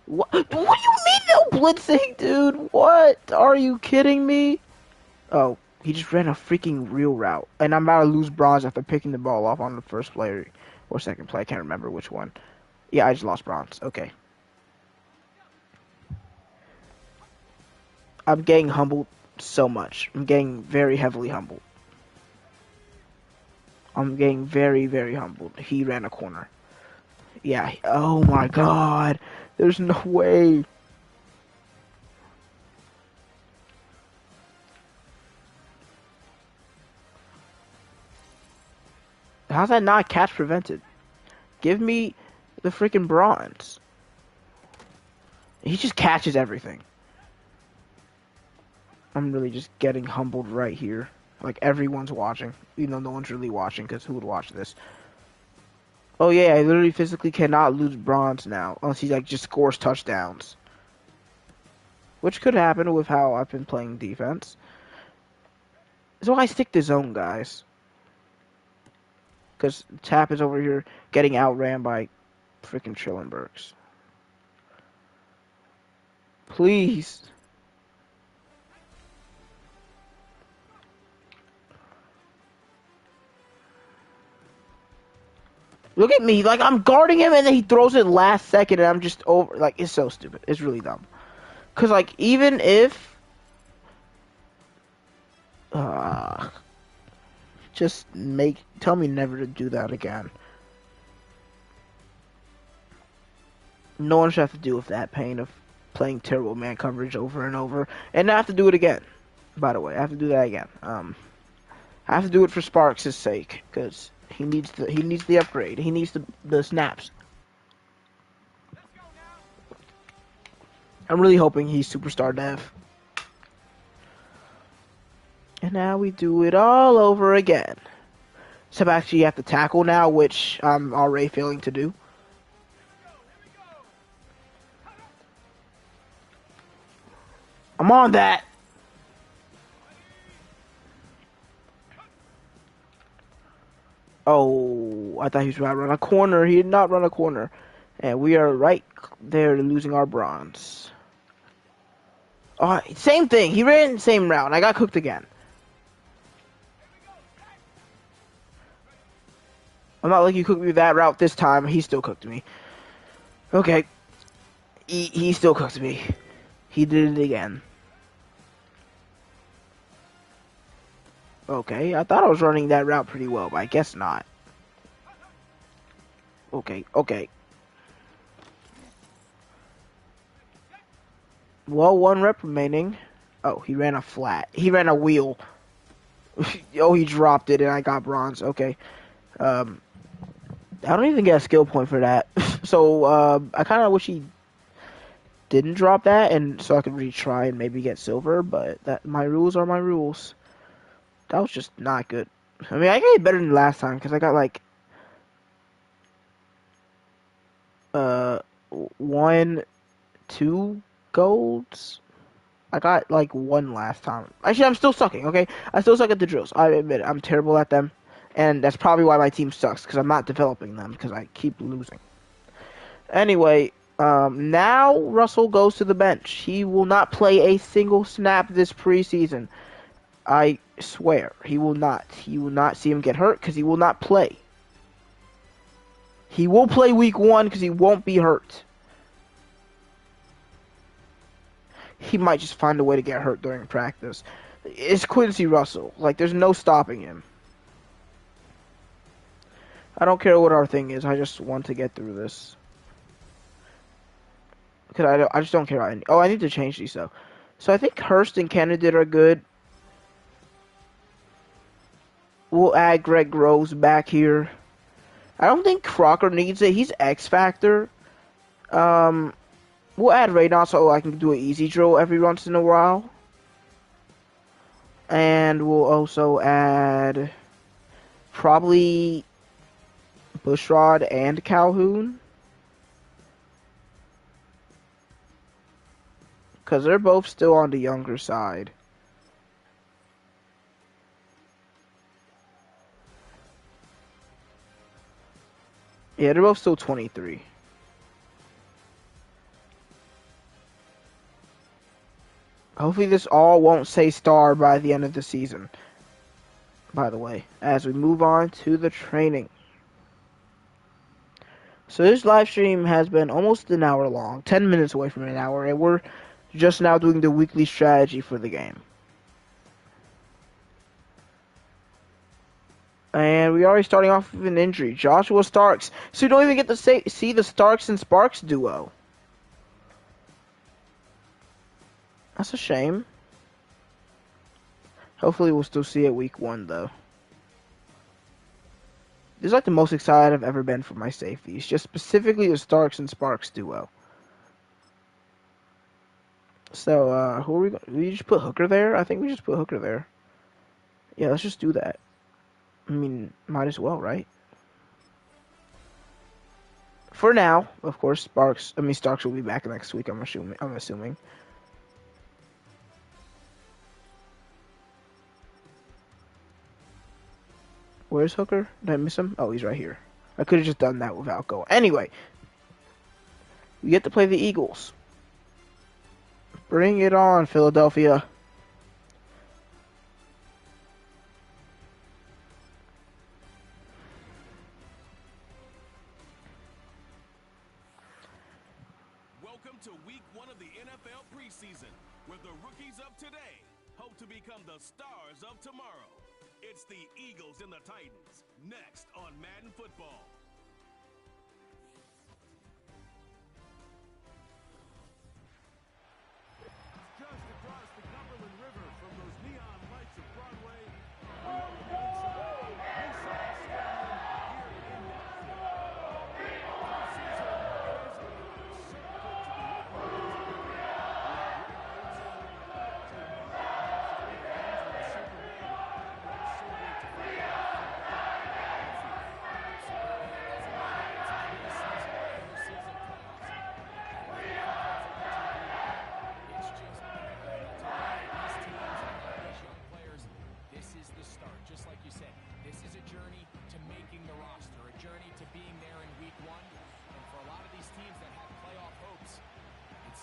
What do you mean no blitzing, dude? What? Are you kidding me? Oh, he just ran a freaking real route. And I'm about to lose bronze after picking the ball off on the first play or second play. I can't remember which one. Yeah, I just lost bronze. Okay. I'm getting humbled so much. I'm getting very heavily humbled. I'm getting very, very humbled. He ran a corner. Yeah. Oh my god. There's no way. How's that not catch prevented? Give me the freaking bronze. He just catches everything. I'm really just getting humbled right here. Like everyone's watching. Even though no one's really watching, because who would watch this? Oh yeah, I literally physically cannot lose bronze now. Unless he like just scores touchdowns. Which could happen with how I've been playing defense. So I stick to zone, guys. Because Tap is over here getting outran by freaking Trillenbergs. Please. Look at me, like I'm guarding him and then he throws it last second and I'm just over, like it's so stupid. It's really dumb. Cause like even if, just tell me never to do that again. No one should have to deal with that pain of playing terrible man coverage over and over, and I have to do it again. By the way, I have to do that again. I have to do it for Sparks' sake, cause he needs the upgrade. He needs the snaps. I'm really hoping he's superstar dev. And now we do it all over again. So actually you have to tackle now, which I'm already failing to do. I'm on that. Oh, I thought he was about to run a corner. He did not run a corner. And we are right there losing our bronze. Same thing. He ran the same route. I got cooked again. I'm not like you cooked me that route this time. He still cooked me. Okay. He still cooked me. He did it again. Okay, I thought I was running that route pretty well, but I guess not. Okay. Well, 1 rep remaining. Oh, he ran a flat. He ran a wheel. Oh, he dropped it and I got bronze. Okay. I don't even get a skill point for that. So, I kind of wish he didn't drop that, and so I could retry and maybe get silver, but my rules are my rules. That was just not good. I mean, I got it better than last time, because I got, like, 1, 2 golds. I got, like, 1 last time. Actually, I'm still sucking, okay? I still suck at the drills. I admit it. I'm terrible at them, and that's probably why my team sucks, because I'm not developing them, because I keep losing. Anyway, now Russell goes to the bench. He will not play a single snap this preseason. I swear, he will not. You will not see him get hurt because he will not play. He will play week 1 because he won't be hurt. He might just find a way to get hurt during practice. It's Quincy Russell. Like, there's no stopping him. I don't care what our thing is. I just want to get through this. Because I just don't care. I need to change these, though. So I think Hurst and Kennedy are good. We'll add Greg Groves back here. I don't think Crocker needs it. He's X Factor. We'll add Radon so I can do an easy drill every once in a while. And we'll also add probably Bushrod and Calhoun. Because they're both still on the younger side. Yeah, they're both still 23. Hopefully this all won't say star by the end of the season. By the way, as we move on to the training. So this live stream has been almost an hour long, 10 minutes away from an hour, and we're just now doing the weekly strategy for the game. And we already starting off with an injury. Joshua Starks. So you don't even get to see the Starks and Sparks duo. That's a shame. Hopefully we'll still see it week 1, though. This is like the most excited I've ever been for my safeties. Just specifically the Starks and Sparks duo. So, who are we going to... We just put Hooker there? I think we just put Hooker there. Yeah, let's just do that. I mean, might as well, right? For now, of course, Starks will be back next week, I'm assuming. Where's Hooker? Did I miss him? Oh, he's right here. I could have just done that without going. Anyway, we get to play the Eagles. Bring it on, Philadelphia. Welcome to week 1 of the NFL preseason, where the rookies of today hope to become the stars of tomorrow. It's the Eagles and the Titans, next on Madden Football. Just across the Cumberland River from those neon lights of Broadway, we are on the inside. Nissan Stadium here in Nashville. Preseason is so good to be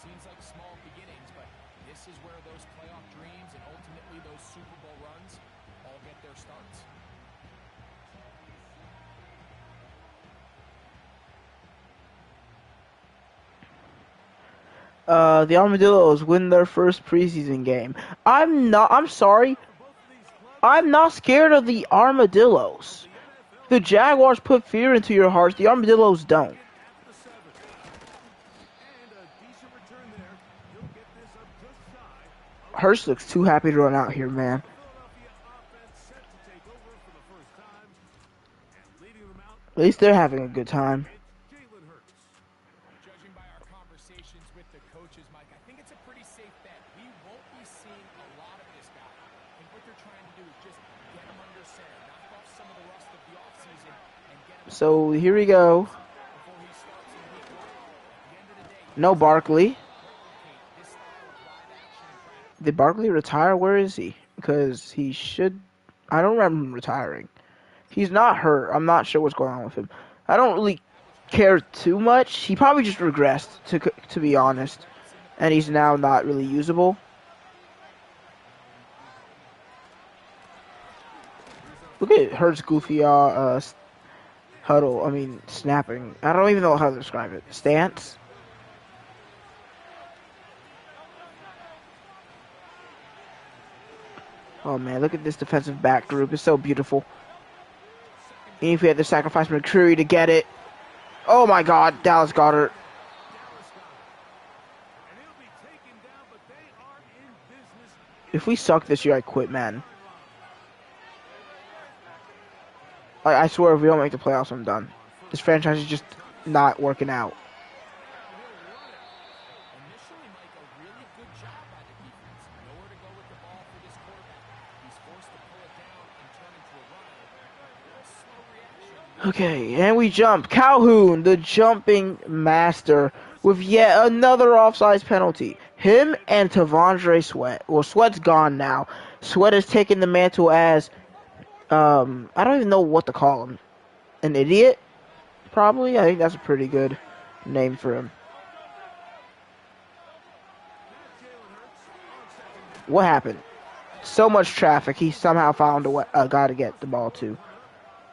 seems like small beginnings, but this is where those playoff dreams and ultimately those Super Bowl runs all get their starts. The Armadillos win their first preseason game. I'm sorry. I'm not scared of the Armadillos. The Jaguars put fear into your hearts. The Armadillos don't. Hurst looks too happy to run out here, man. At least they're having a good time. Judging by our conversations with the coaches, Mike, I think it's a pretty safe bet. We won't be seeing a lot of this guy. I think what they're trying to do is just get him under center, knock off some of the rust of the offseason, and get him. So here we go. No Barkley. Did Barkley retire? Where is he? Because he should... I don't remember him retiring. He's not hurt. I'm not sure what's going on with him. I don't really care too much. He probably just regressed, to be honest. And he's now not really usable. Look at Hurt's goofy huddle. I mean, snapping. I don't even know how to describe it. Stance? Oh man, look at this defensive back group. It's so beautiful. Even if we had to sacrifice McCreary to get it. Oh my god, Dallas Goedert. If we suck this year, I quit, man. Like, I swear, if we don't make the playoffs, I'm done. This franchise is just not working out. Initially, Mike, a really good job by the defense. Nowhere to go with the ball for this quarterback. He's forced to pull it down and turn into a run. Slow reaction. Okay, and we jump. Calhoun, the jumping master, with yet another offsides penalty. Him and Tavondre Sweat. Well, Sweat's gone now. Sweat has taken the mantle as, I don't even know what to call him. An idiot? Probably. I think that's a pretty good name for him. What happened? So much traffic. He somehow found a guy to get the ball to.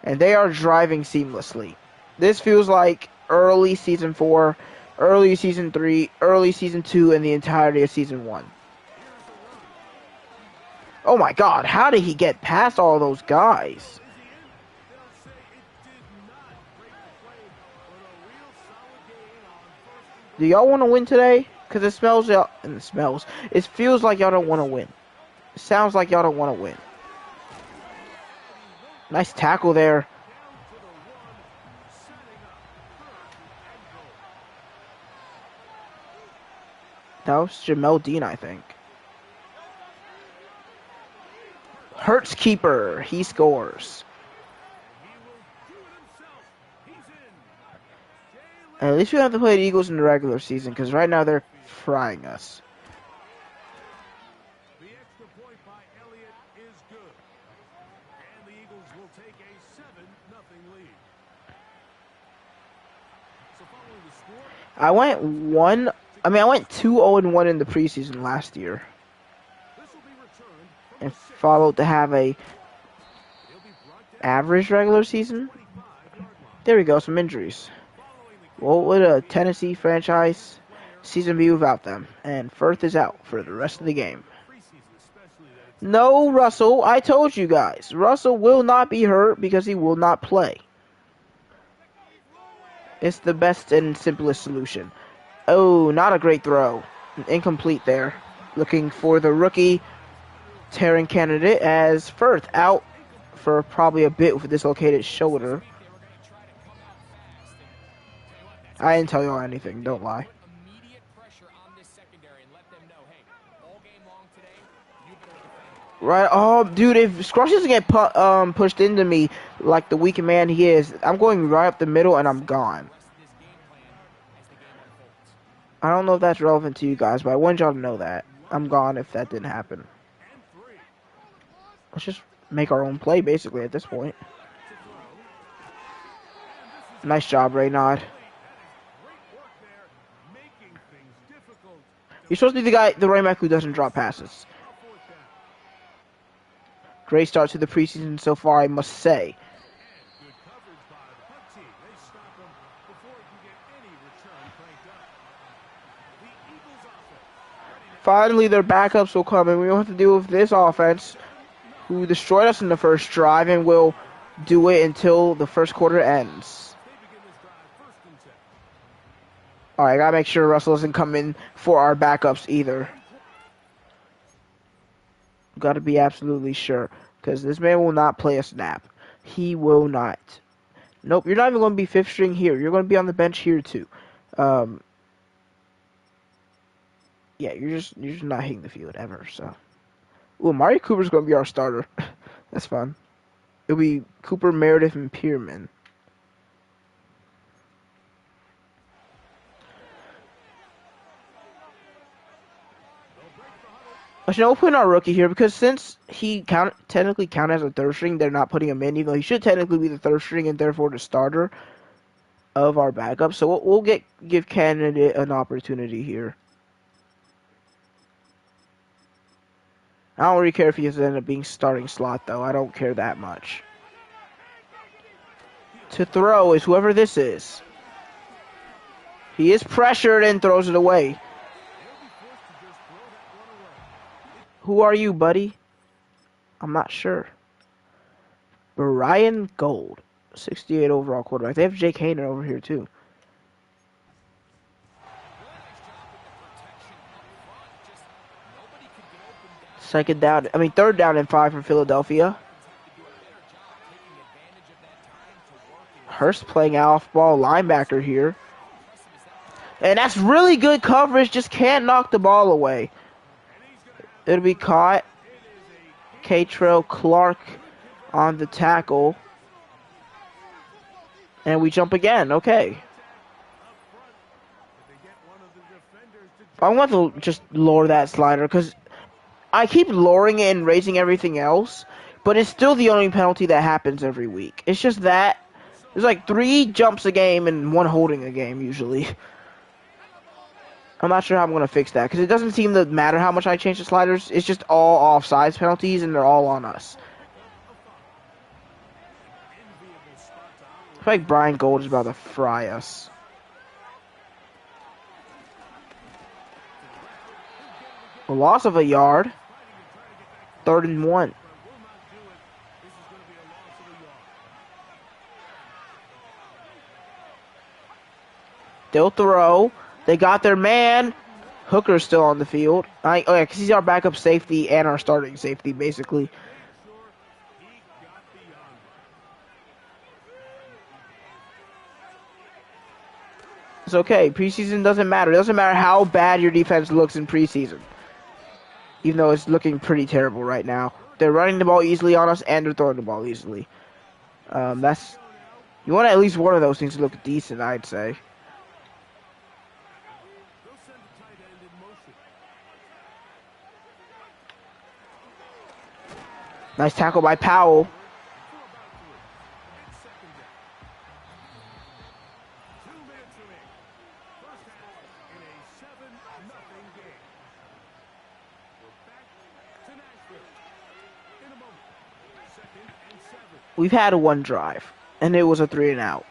And they are driving seamlessly. This feels like early season 4, early season 3, early season 2, and the entirety of season 1. Oh my god, how did he get past all those guys? Do y'all want to win today? Because it smells, it feels like y'all don't want to win. It sounds like y'all don't want to win. Nice tackle there. That was Jamel Dean, I think. Hurts keeper. He scores. At least we don't have to play the Eagles in the regular season, because right now they're frying us. The extra point by Elliott is good. And the Eagles will take a 7-0 lead. So following the score, I went 2-0-1 in the preseason last year. this will be returned from And the 6. followed to have a He'll be brought down average regular season. 25-yard line. There we go, some injuries. Following the What would a Tennessee franchise season be without them? And Firth is out for the rest of the game. preseason especially that it's No, Russell, I told you guys. Russell will not be hurt because he will not play. It's the best and simplest solution. Oh, not a great throw. Incomplete there. Looking for the rookie tearing candidate as Firth out for probably a bit with a dislocated shoulder. I didn't tell y'all anything, don't lie. Immediate pressure on this secondary and let them know, hey, all game long today, you better defend. Right, oh, dude, if Scruggs doesn't get pushed into me like the weak man he is, I'm going right up the middle and I'm gone. Rest of this game plan as the game unfolds. I don't know if that's relevant to you guys, but I wanted y'all to know that. I'm gone if that didn't happen. Let's just make our own play, basically, at this point. Nice job, Raynaud. You're supposed to be the running back who doesn't drop passes. Great start to the preseason so far, I must say. good coverage by the punt team. They stop him before he can get any return cranked up. The Eagles offense. Finally, their backups will come, and we don't have to deal with this offense, who destroyed us in the first drive, and will do it until the first quarter ends. They begin this drive 1st and 10. Alright, I gotta make sure Russell doesn't come in for our backups either. Gotta be absolutely sure, because this man will not play a snap. He will not. Nope, you're not even going to be 5th string here. You're going to be on the bench here too. Yeah, you're just not hitting the field ever. So, well, Amari Cooper's going to be our starter. That's fun. It'll be Cooper, Meredith, and Pierman. Actually, no, we'll put in our rookie here because since he technically count as a 3rd string, they're not putting him in, even though he should technically be the 3rd string and therefore the starter of our backup. So we'll give candidate an opportunity here. I don't really care if he has ended up being starting slot, though. I don't care that much. To throw is whoever this is. He is pressured and throws it away. Who are you, buddy? I'm not sure. Brian Gold, 68 overall quarterback. They have Jake Hayner over here, too. Third down and 5 for Philadelphia. Hurst playing off-ball linebacker here. And that's really good coverage. Just can't knock the ball away. It'll be caught. Catrell Clark on the tackle. And we jump again. Okay. I want to just lower that slider because I keep lowering it and raising everything else, but it's still the only penalty that happens every week. It's just that there's like 3 jumps a game and 1 holding a game usually. I'm not sure how I'm going to fix that because it doesn't seem to matter how much I change the sliders. It's just all offsides penalties and they're all on us. I feel like Brian Gold is about to fry us. A loss of a yard. 3rd and 1. They'll throw. They got their man. Hooker's still on the field. Oh yeah, because he's our backup safety and our starting safety, basically. It's okay. Preseason doesn't matter. It doesn't matter how bad your defense looks in preseason. Even though it's looking pretty terrible right now. They're running the ball easily on us and they're throwing the ball easily. You want at least one of those things to look decent, I'd say. Nice tackle by Powell. We've had 1 drive, and it was a 3 and out.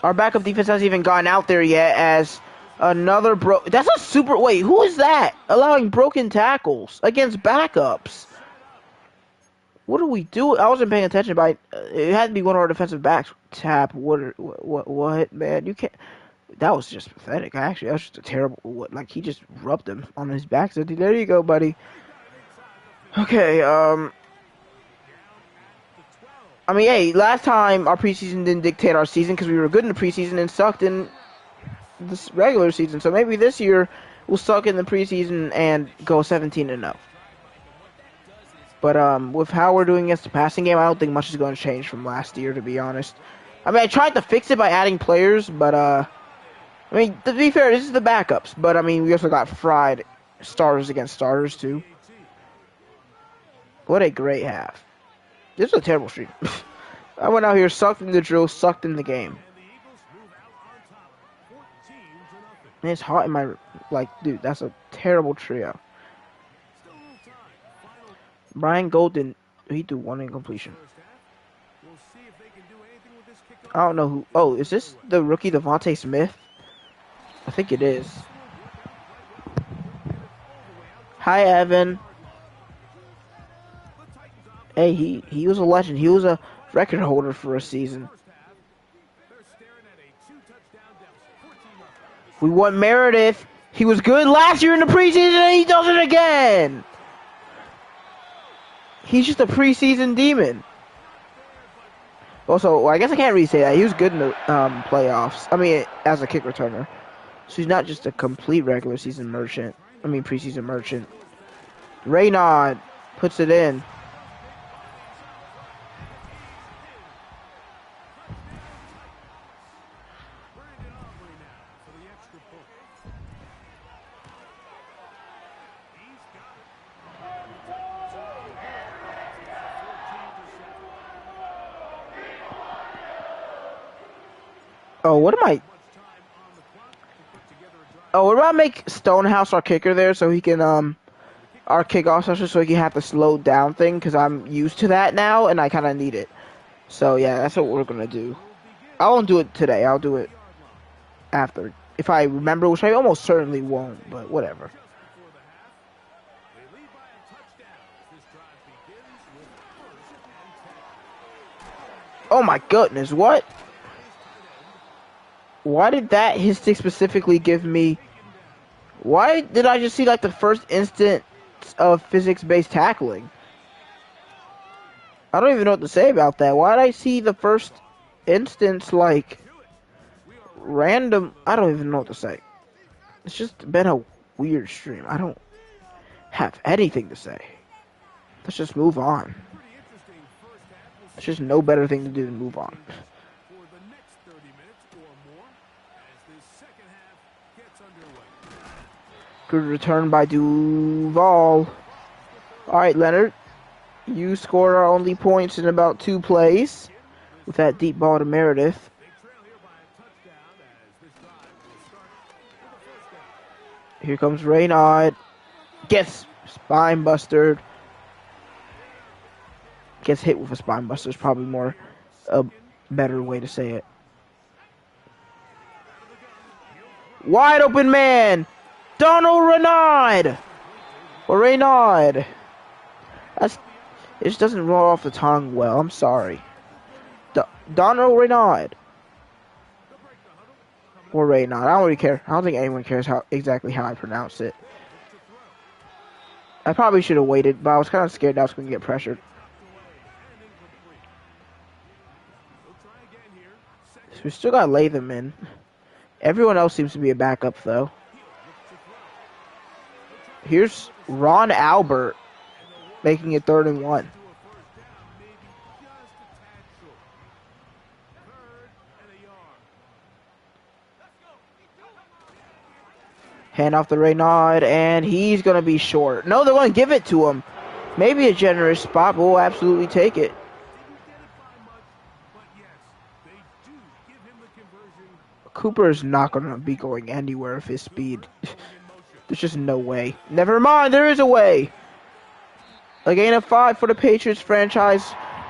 Our backup defense hasn't even gotten out there yet as another that's a super... Wait, who is that? Allowing broken tackles against backups. What do we do? I wasn't paying attention, but it had to be one of our defensive backs. Tap. What, man? You can't... That was just pathetic. That was just a terrible... Like, he just rubbed him on his back. So there you go, buddy. Okay, I mean, hey, last time our preseason didn't dictate our season because we were good in the preseason and sucked in this regular season. So maybe this year we'll suck in the preseason and go 17-0. But with how we're doing against the passing game, I don't think much is going to change from last year, to be honest. I mean, I tried to fix it by adding players, but I mean, to be fair, this is the backups. But I mean, we also got fried starters against starters too. What a great half. This is a terrible stream. I went out here, sucked in the drill, sucked in the game. And it's hot in my... Like, dude, that's a terrible trio. Brian Golden, he threw 1 incompletion. I don't know who... Oh, is this the rookie Devontae Smith? I think it is. Hi, Evan. Hey, he was a legend. He was a record holder for a season. We want Meredith. He was good last year in the preseason, and he does it again. He's just a preseason demon. Also, well, I guess I can't really say that. He was good in the playoffs. I mean, as a kick returner. So he's not just a complete regular season merchant. I mean, preseason merchant. Raynaud puts it in. Oh, what am I? Oh, what about make Stonehouse our kicker there so he can, our kickoff session so he can have the slow down thing because I'm used to that now and I kind of need it. So, yeah, that's what we're going to do. I won't do it today. I'll do it after. If I remember, which I almost certainly won't, but whatever. Oh my goodness, what? Why did that hit stick specifically give me... Why did I just see like the first instance of physics-based tackling? I don't even know what to say about that. Why did I see the first instance like random? I don't even know what to say. It's just been a weird stream. I don't have anything to say. Let's just move on. Pretty interesting first half. We'll There's see just no better thing to do than move on. for the next 30 minutes or more as this second half gets underway. Good return by Duval. Alright, Leonard. You scored our only points in about 2 plays with that deep ball to Meredith. They trail here by a touchdown as this drive will start with a first down. Here comes Raynaud. Gets spine bustered. Gets hit with a spine buster is probably more a better way to say it. Wide open man. Donald Raynaud. Or Raynaud. It just doesn't roll off the tongue well. I'm sorry. Donald Raynaud. Or Raynaud. I don't really care. I don't think anyone cares exactly how I pronounce it. I probably should have waited, but I was kind of scared that I was going to get pressured. So we still got to lay them in. Everyone else seems to be a backup, though. Here's Ron Albert making it 3rd and 1. Hand off to Raynaud, and he's going to be short. No, they're going to give it to him. Maybe a generous spot, but we'll absolutely take it. Cooper's not going to be going anywhere with his speed. There's just no way. Never mind, there is a way. A gain of 5 for the Patriots franchise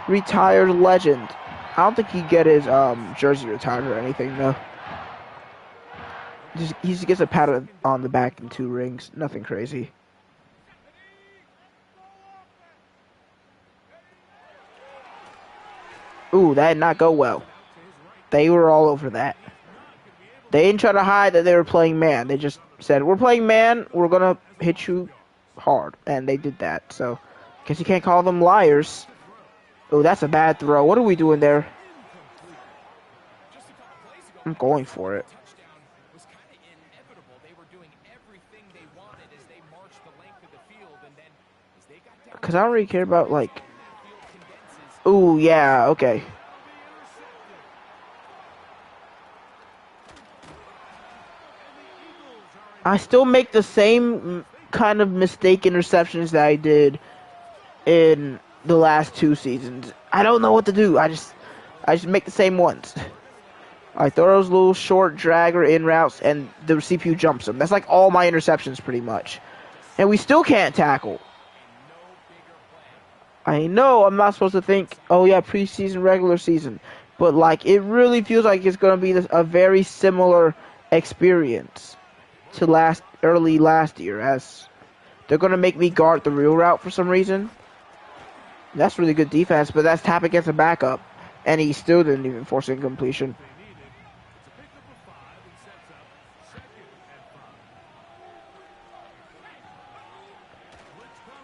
retired legend. I don't think he'd get his jersey retired or anything, though. He just gets a pat on the back and 2 rings. Nothing crazy. Ooh, that did not go well. They were all over that. They didn't try to hide that they were playing man. They just said, we're playing man, we're going to hit you hard. And they did that. So, guess you can't call them liars. Oh, that's a bad throw. What are we doing there? I'm going for it. Because I don't really care about, like... Ooh, yeah, okay. I still make the same kind of mistake interceptions that I did in the last 2 seasons. I don't know what to do. I just make the same ones. I throw those little short dragger in routes, and the CPU jumps them. That's like all my interceptions, pretty much. And we still can't tackle. I know I'm not supposed to think, oh yeah, preseason, regular season. But, like, it really feels like it's going to be a very similar experience to early last year, as they're going to make me guard the real route for some reason. That's really good defense, but that's tap against a backup, and he still didn't even force incompletion.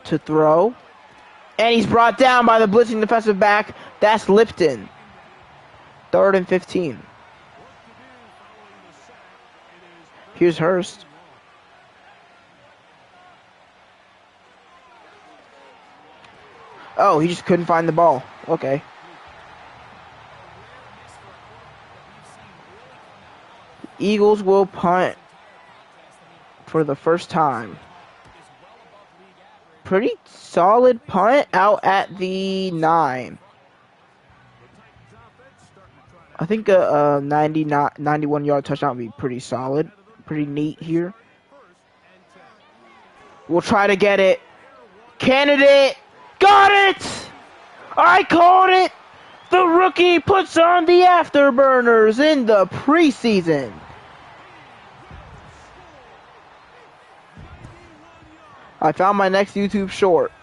To throw, and he's brought down by the blitzing defensive back. That's Lipton. 3rd and 15. Here's Hurst. Oh, he just couldn't find the ball. Okay. Eagles will punt for the first time. Pretty solid punt out at the 9. I think a 91-yard touchdown would be pretty solid. Pretty neat here. We'll try to get it. Candidate. Got it! I called it! The rookie puts on the afterburners in the preseason. I found my next YouTube short.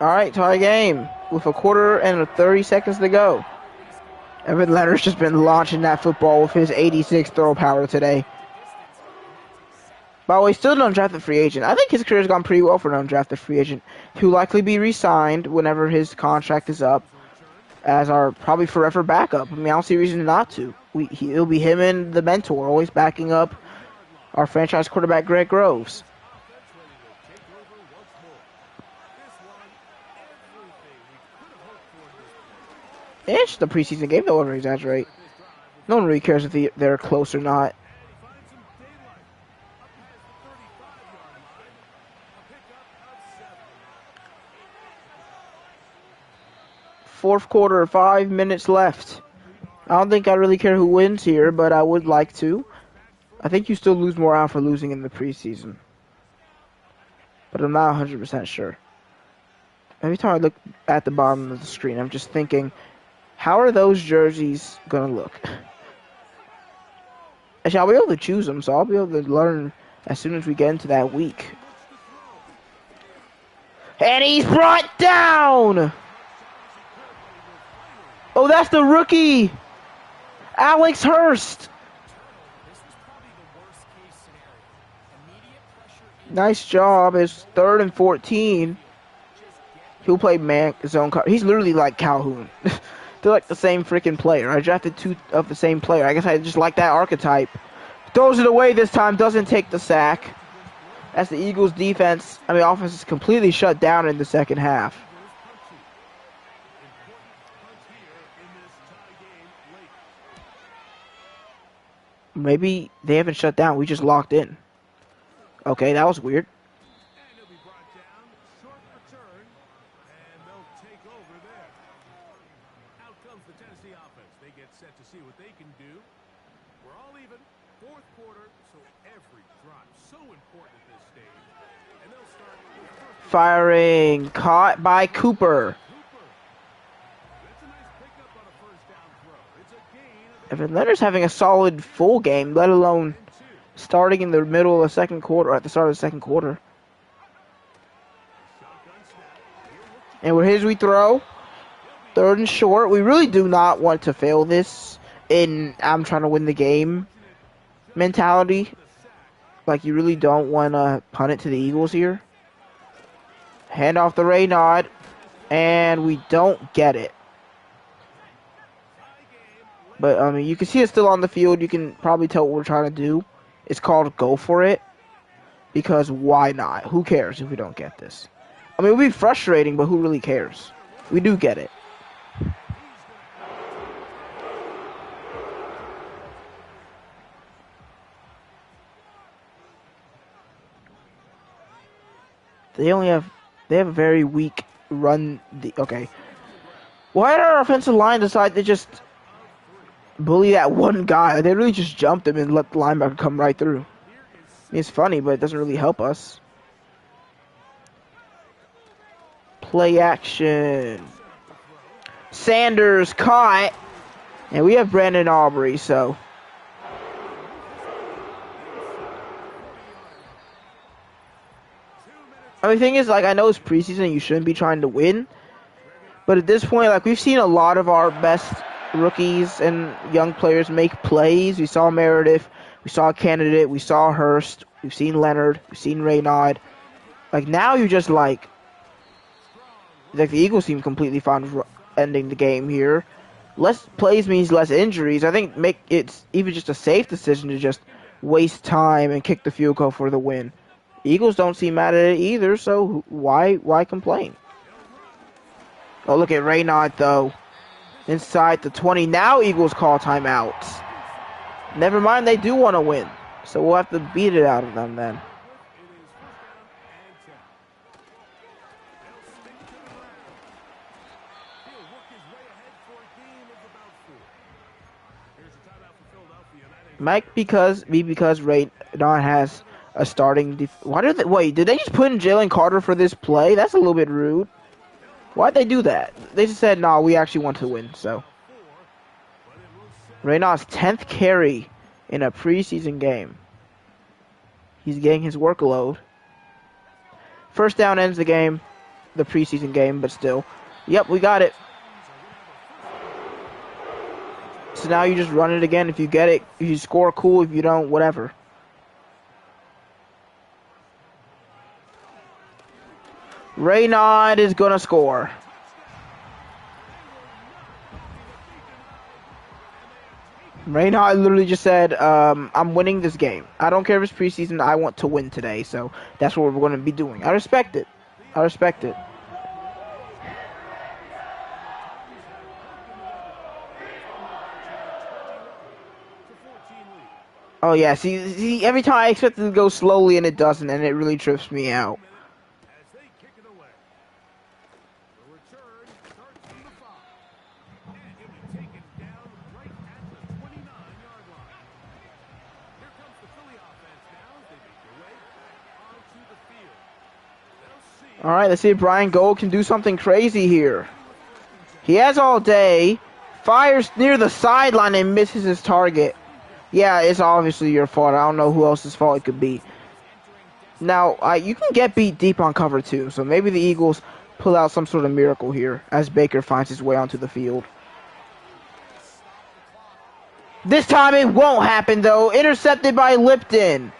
All right, tie game with a quarter and 30 seconds to go. Evan Leonard's just been launching that football with his 86 throw power today. By the way, still an undrafted free agent. I think his career's gone pretty well for an undrafted free agent. He'll likely be re-signed whenever his contract is up as our probably forever backup. I mean, I don't see a reason not to. It'll be him and the mentor always backing up our franchise quarterback, Greg Groves. It's the preseason game, don't over-exaggerate. No one really cares if they're close or not. Fourth quarter, 5 minutes left. I don't think I really care who wins here, but I would like to. I think you still lose more out for losing in the preseason. But I'm not 100% sure. Every time I look at the bottom of the screen, I'm just thinking, how are those jerseys going to look? Actually, I'll be able to choose them, so I'll be able to learn as soon as we get into that week. And he's brought down! Oh, that's the rookie! Alex Hurst! Nice job. It's 3rd and 14. He'll play man zone cover. He's literally like Calhoun. They're like the same freaking player. I drafted 2 of the same player. I guess I just like that archetype. Throws it away this time. Doesn't take the sack. As the Eagles' offense is completely shut down in the second half. Maybe they haven't shut down. We just locked in. Okay, that was weird. And he'll be brought down, short return, and they'll take over there. Out comes the Tennessee offense. They get set to see what they can do. We're all even. Fourth quarter, so every drive so important at this stage. And they'll start with first. Firing, caught by Cooper. That's a nice pickup on a first down throw. It's a gain of Evan Leonard's having a solid full game, let alone starting in the middle of the second quarter, or at the start of the second quarter. And here's we throw. 3rd and short. We really do not want to fail this in I'm trying to win the game mentality. Like, you really don't want to punt it to the Eagles here. Hand off the Raynaud, and we don't get it. But, I mean, you can see it's still on the field. You can probably tell what we're trying to do. It's called go for it. Because why not? Who cares if we don't get this? I mean, it'll be frustrating, but who really cares? We do get it. They have a very weak run. Okay. Why did our offensive line decide to just bully that one guy? They really just jumped him and let the linebacker come right through. I mean, it's funny, but it doesn't really help us. Play action. Sanders caught. And we have Brandon Aubrey, so. I mean, the thing is, like, I know it's preseason, you shouldn't be trying to win. But at this point, like, we've seen a lot of our best rookies and young players make plays. We saw Meredith. We saw Candidate. We saw Hurst. We've seen Leonard. We've seen Raynaud. Like, now you just, like the Eagles seem completely fine with ending the game here. Less plays means less injuries. I think it's even just a safe decision to just waste time and kick the field goal for the win. Eagles don't seem mad at it either, so why complain? Oh, look at Raynaud, though. Inside the 20. Now Eagles call timeouts. Never mind, they do want to win. So we'll have to beat it out of them then. Might be because Raynaud has a starting why did they just put in Jalen Carter for this play? That's a little bit rude. Why'd they do that? They just said, no, we actually want to win, so. Raynaud's 10th carry in a preseason game. He's getting his workload. First down ends the game. the preseason game, but still. Yep, we got it. So now you just run it again. If you get it, if you score, cool. If you don't, whatever. Raynaud is going to score. Raynaud literally just said, I'm winning this game. I don't care if it's preseason. I want to win today. So that's what we're going to be doing. I respect it. I respect it. Oh, yeah. See, every time I expect it to go slowly and it doesn't, and it really trips me out. As they kick it away. The return starts from the 5. And he'll be taken down right at the 29-yard line. Here comes the Philly offense now as they make their way onto the field. They'll see. All right, let's see if Brian Gold can do something crazy here. He has all day. Fires near the sideline and misses his target. Yeah, it's obviously your fault. I don't know who else's fault it could be. Now, you can get beat deep on cover too, so maybe the Eagles pull out some sort of miracle here as Baker finds his way onto the field. This time it won't happen though. Intercepted by Lipton.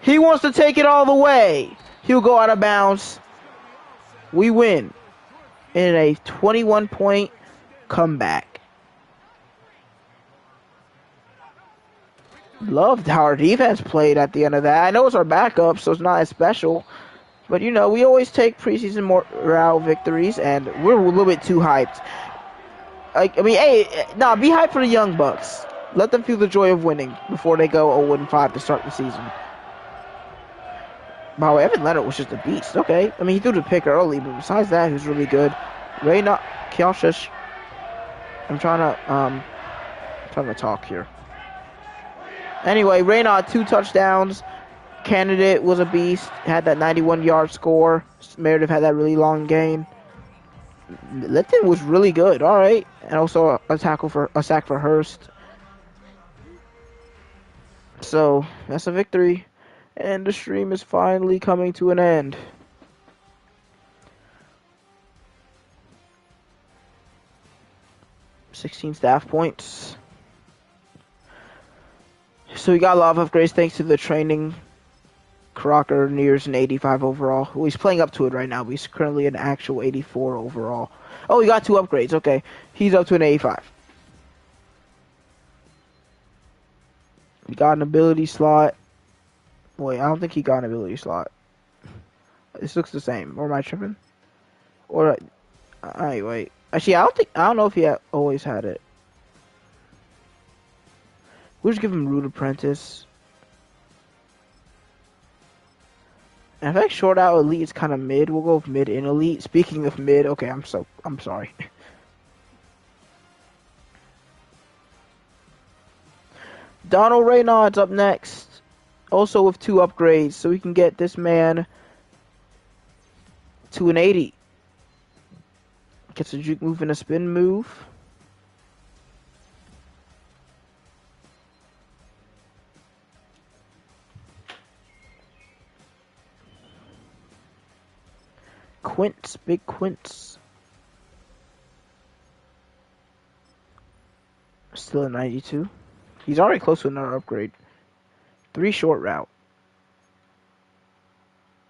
He wants to take it all the way. He'll go out of bounds. We win in a 21-point comeback. Loved how our defense played at the end of that. I know it's our backup, so it's not as special. But, you know, we always take preseason morale victories, and we're a little bit too hyped. Like, I mean, hey, be hyped for the Young Bucks. Let them feel the joy of winning before they go 0-5 to start the season. By the way, Evan Leonard was just a beast. Okay. I mean, he threw the pick early, but besides that, he was really good. Raynaud, Kielshish. I'm trying to talk here. Anyway, Raynaud, 2 touchdowns. Candidate was a beast. Had that 91-yard score. Meredith had that really long game. Lipton was really good. All right, and also a sack for Hurst. So that's a victory, and the stream is finally coming to an end. $16 staff points. So we got a lot of upgrades thanks to the training. Crocker nears an 85 overall. Well, he's playing up to it right now, but he's currently an actual 84 overall. Oh, he got 2 upgrades. Okay. He's up to an 85. He got an ability slot. Wait, I don't think he got an ability slot. This looks the same. Or am I tripping? Or, wait. Actually, I don't know if he always had it. We'll just give him Root Apprentice. And I think short out elite is kind of mid. We'll go with mid and elite. Speaking of mid, okay, I'm sorry. Donald Raynaud's up next. Also with 2 upgrades, so we can get this man to an 80. Gets a juke move and a spin move. Quince, big Quince. Still at 92. He's already close to another upgrade. 3 short route.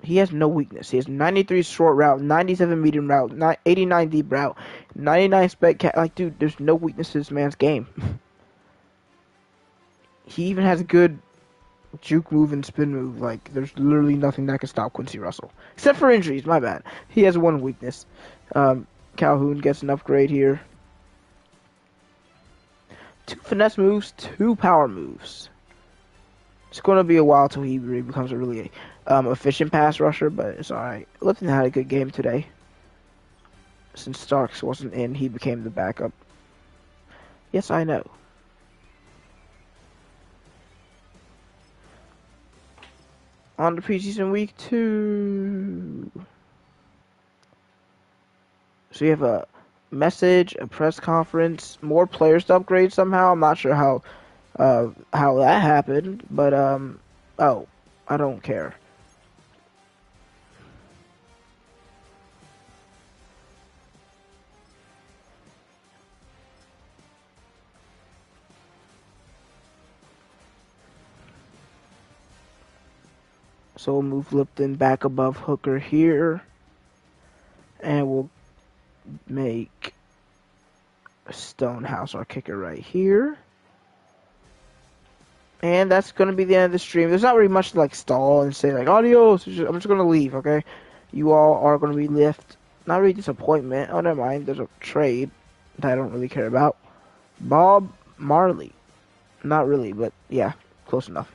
He has no weakness. He has 93 short route, 97 medium route, 89 deep route, 99 spec cat. Like, dude, there's no weakness to this man's game. He even has a good juke move and spin move. Like, there's literally nothing that can stop Quincy Russell. Except for injuries, my bad. He has 1 weakness. Calhoun gets an upgrade here. 2 finesse moves, 2 power moves. It's going to be a while till he really becomes a really efficient pass rusher, but it's alright. Lipton had a good game today. Since Starks wasn't in, he became the backup. Yes, I know. On to preseason week 2. So you have a message, a press conference, more players to upgrade somehow. I'm not sure how that happened, but oh, I don't care. So we'll move Lipton back above Hooker here. And we'll make Stonehouse our kicker right here. And that's going to be the end of the stream. There's not really much to like stall and say like adios. I'm just going to leave, okay? You all are going to be left. Not really disappointment. Oh, never mind. There's a trade that I don't really care about. Bob Marley. Not really, but yeah, close enough.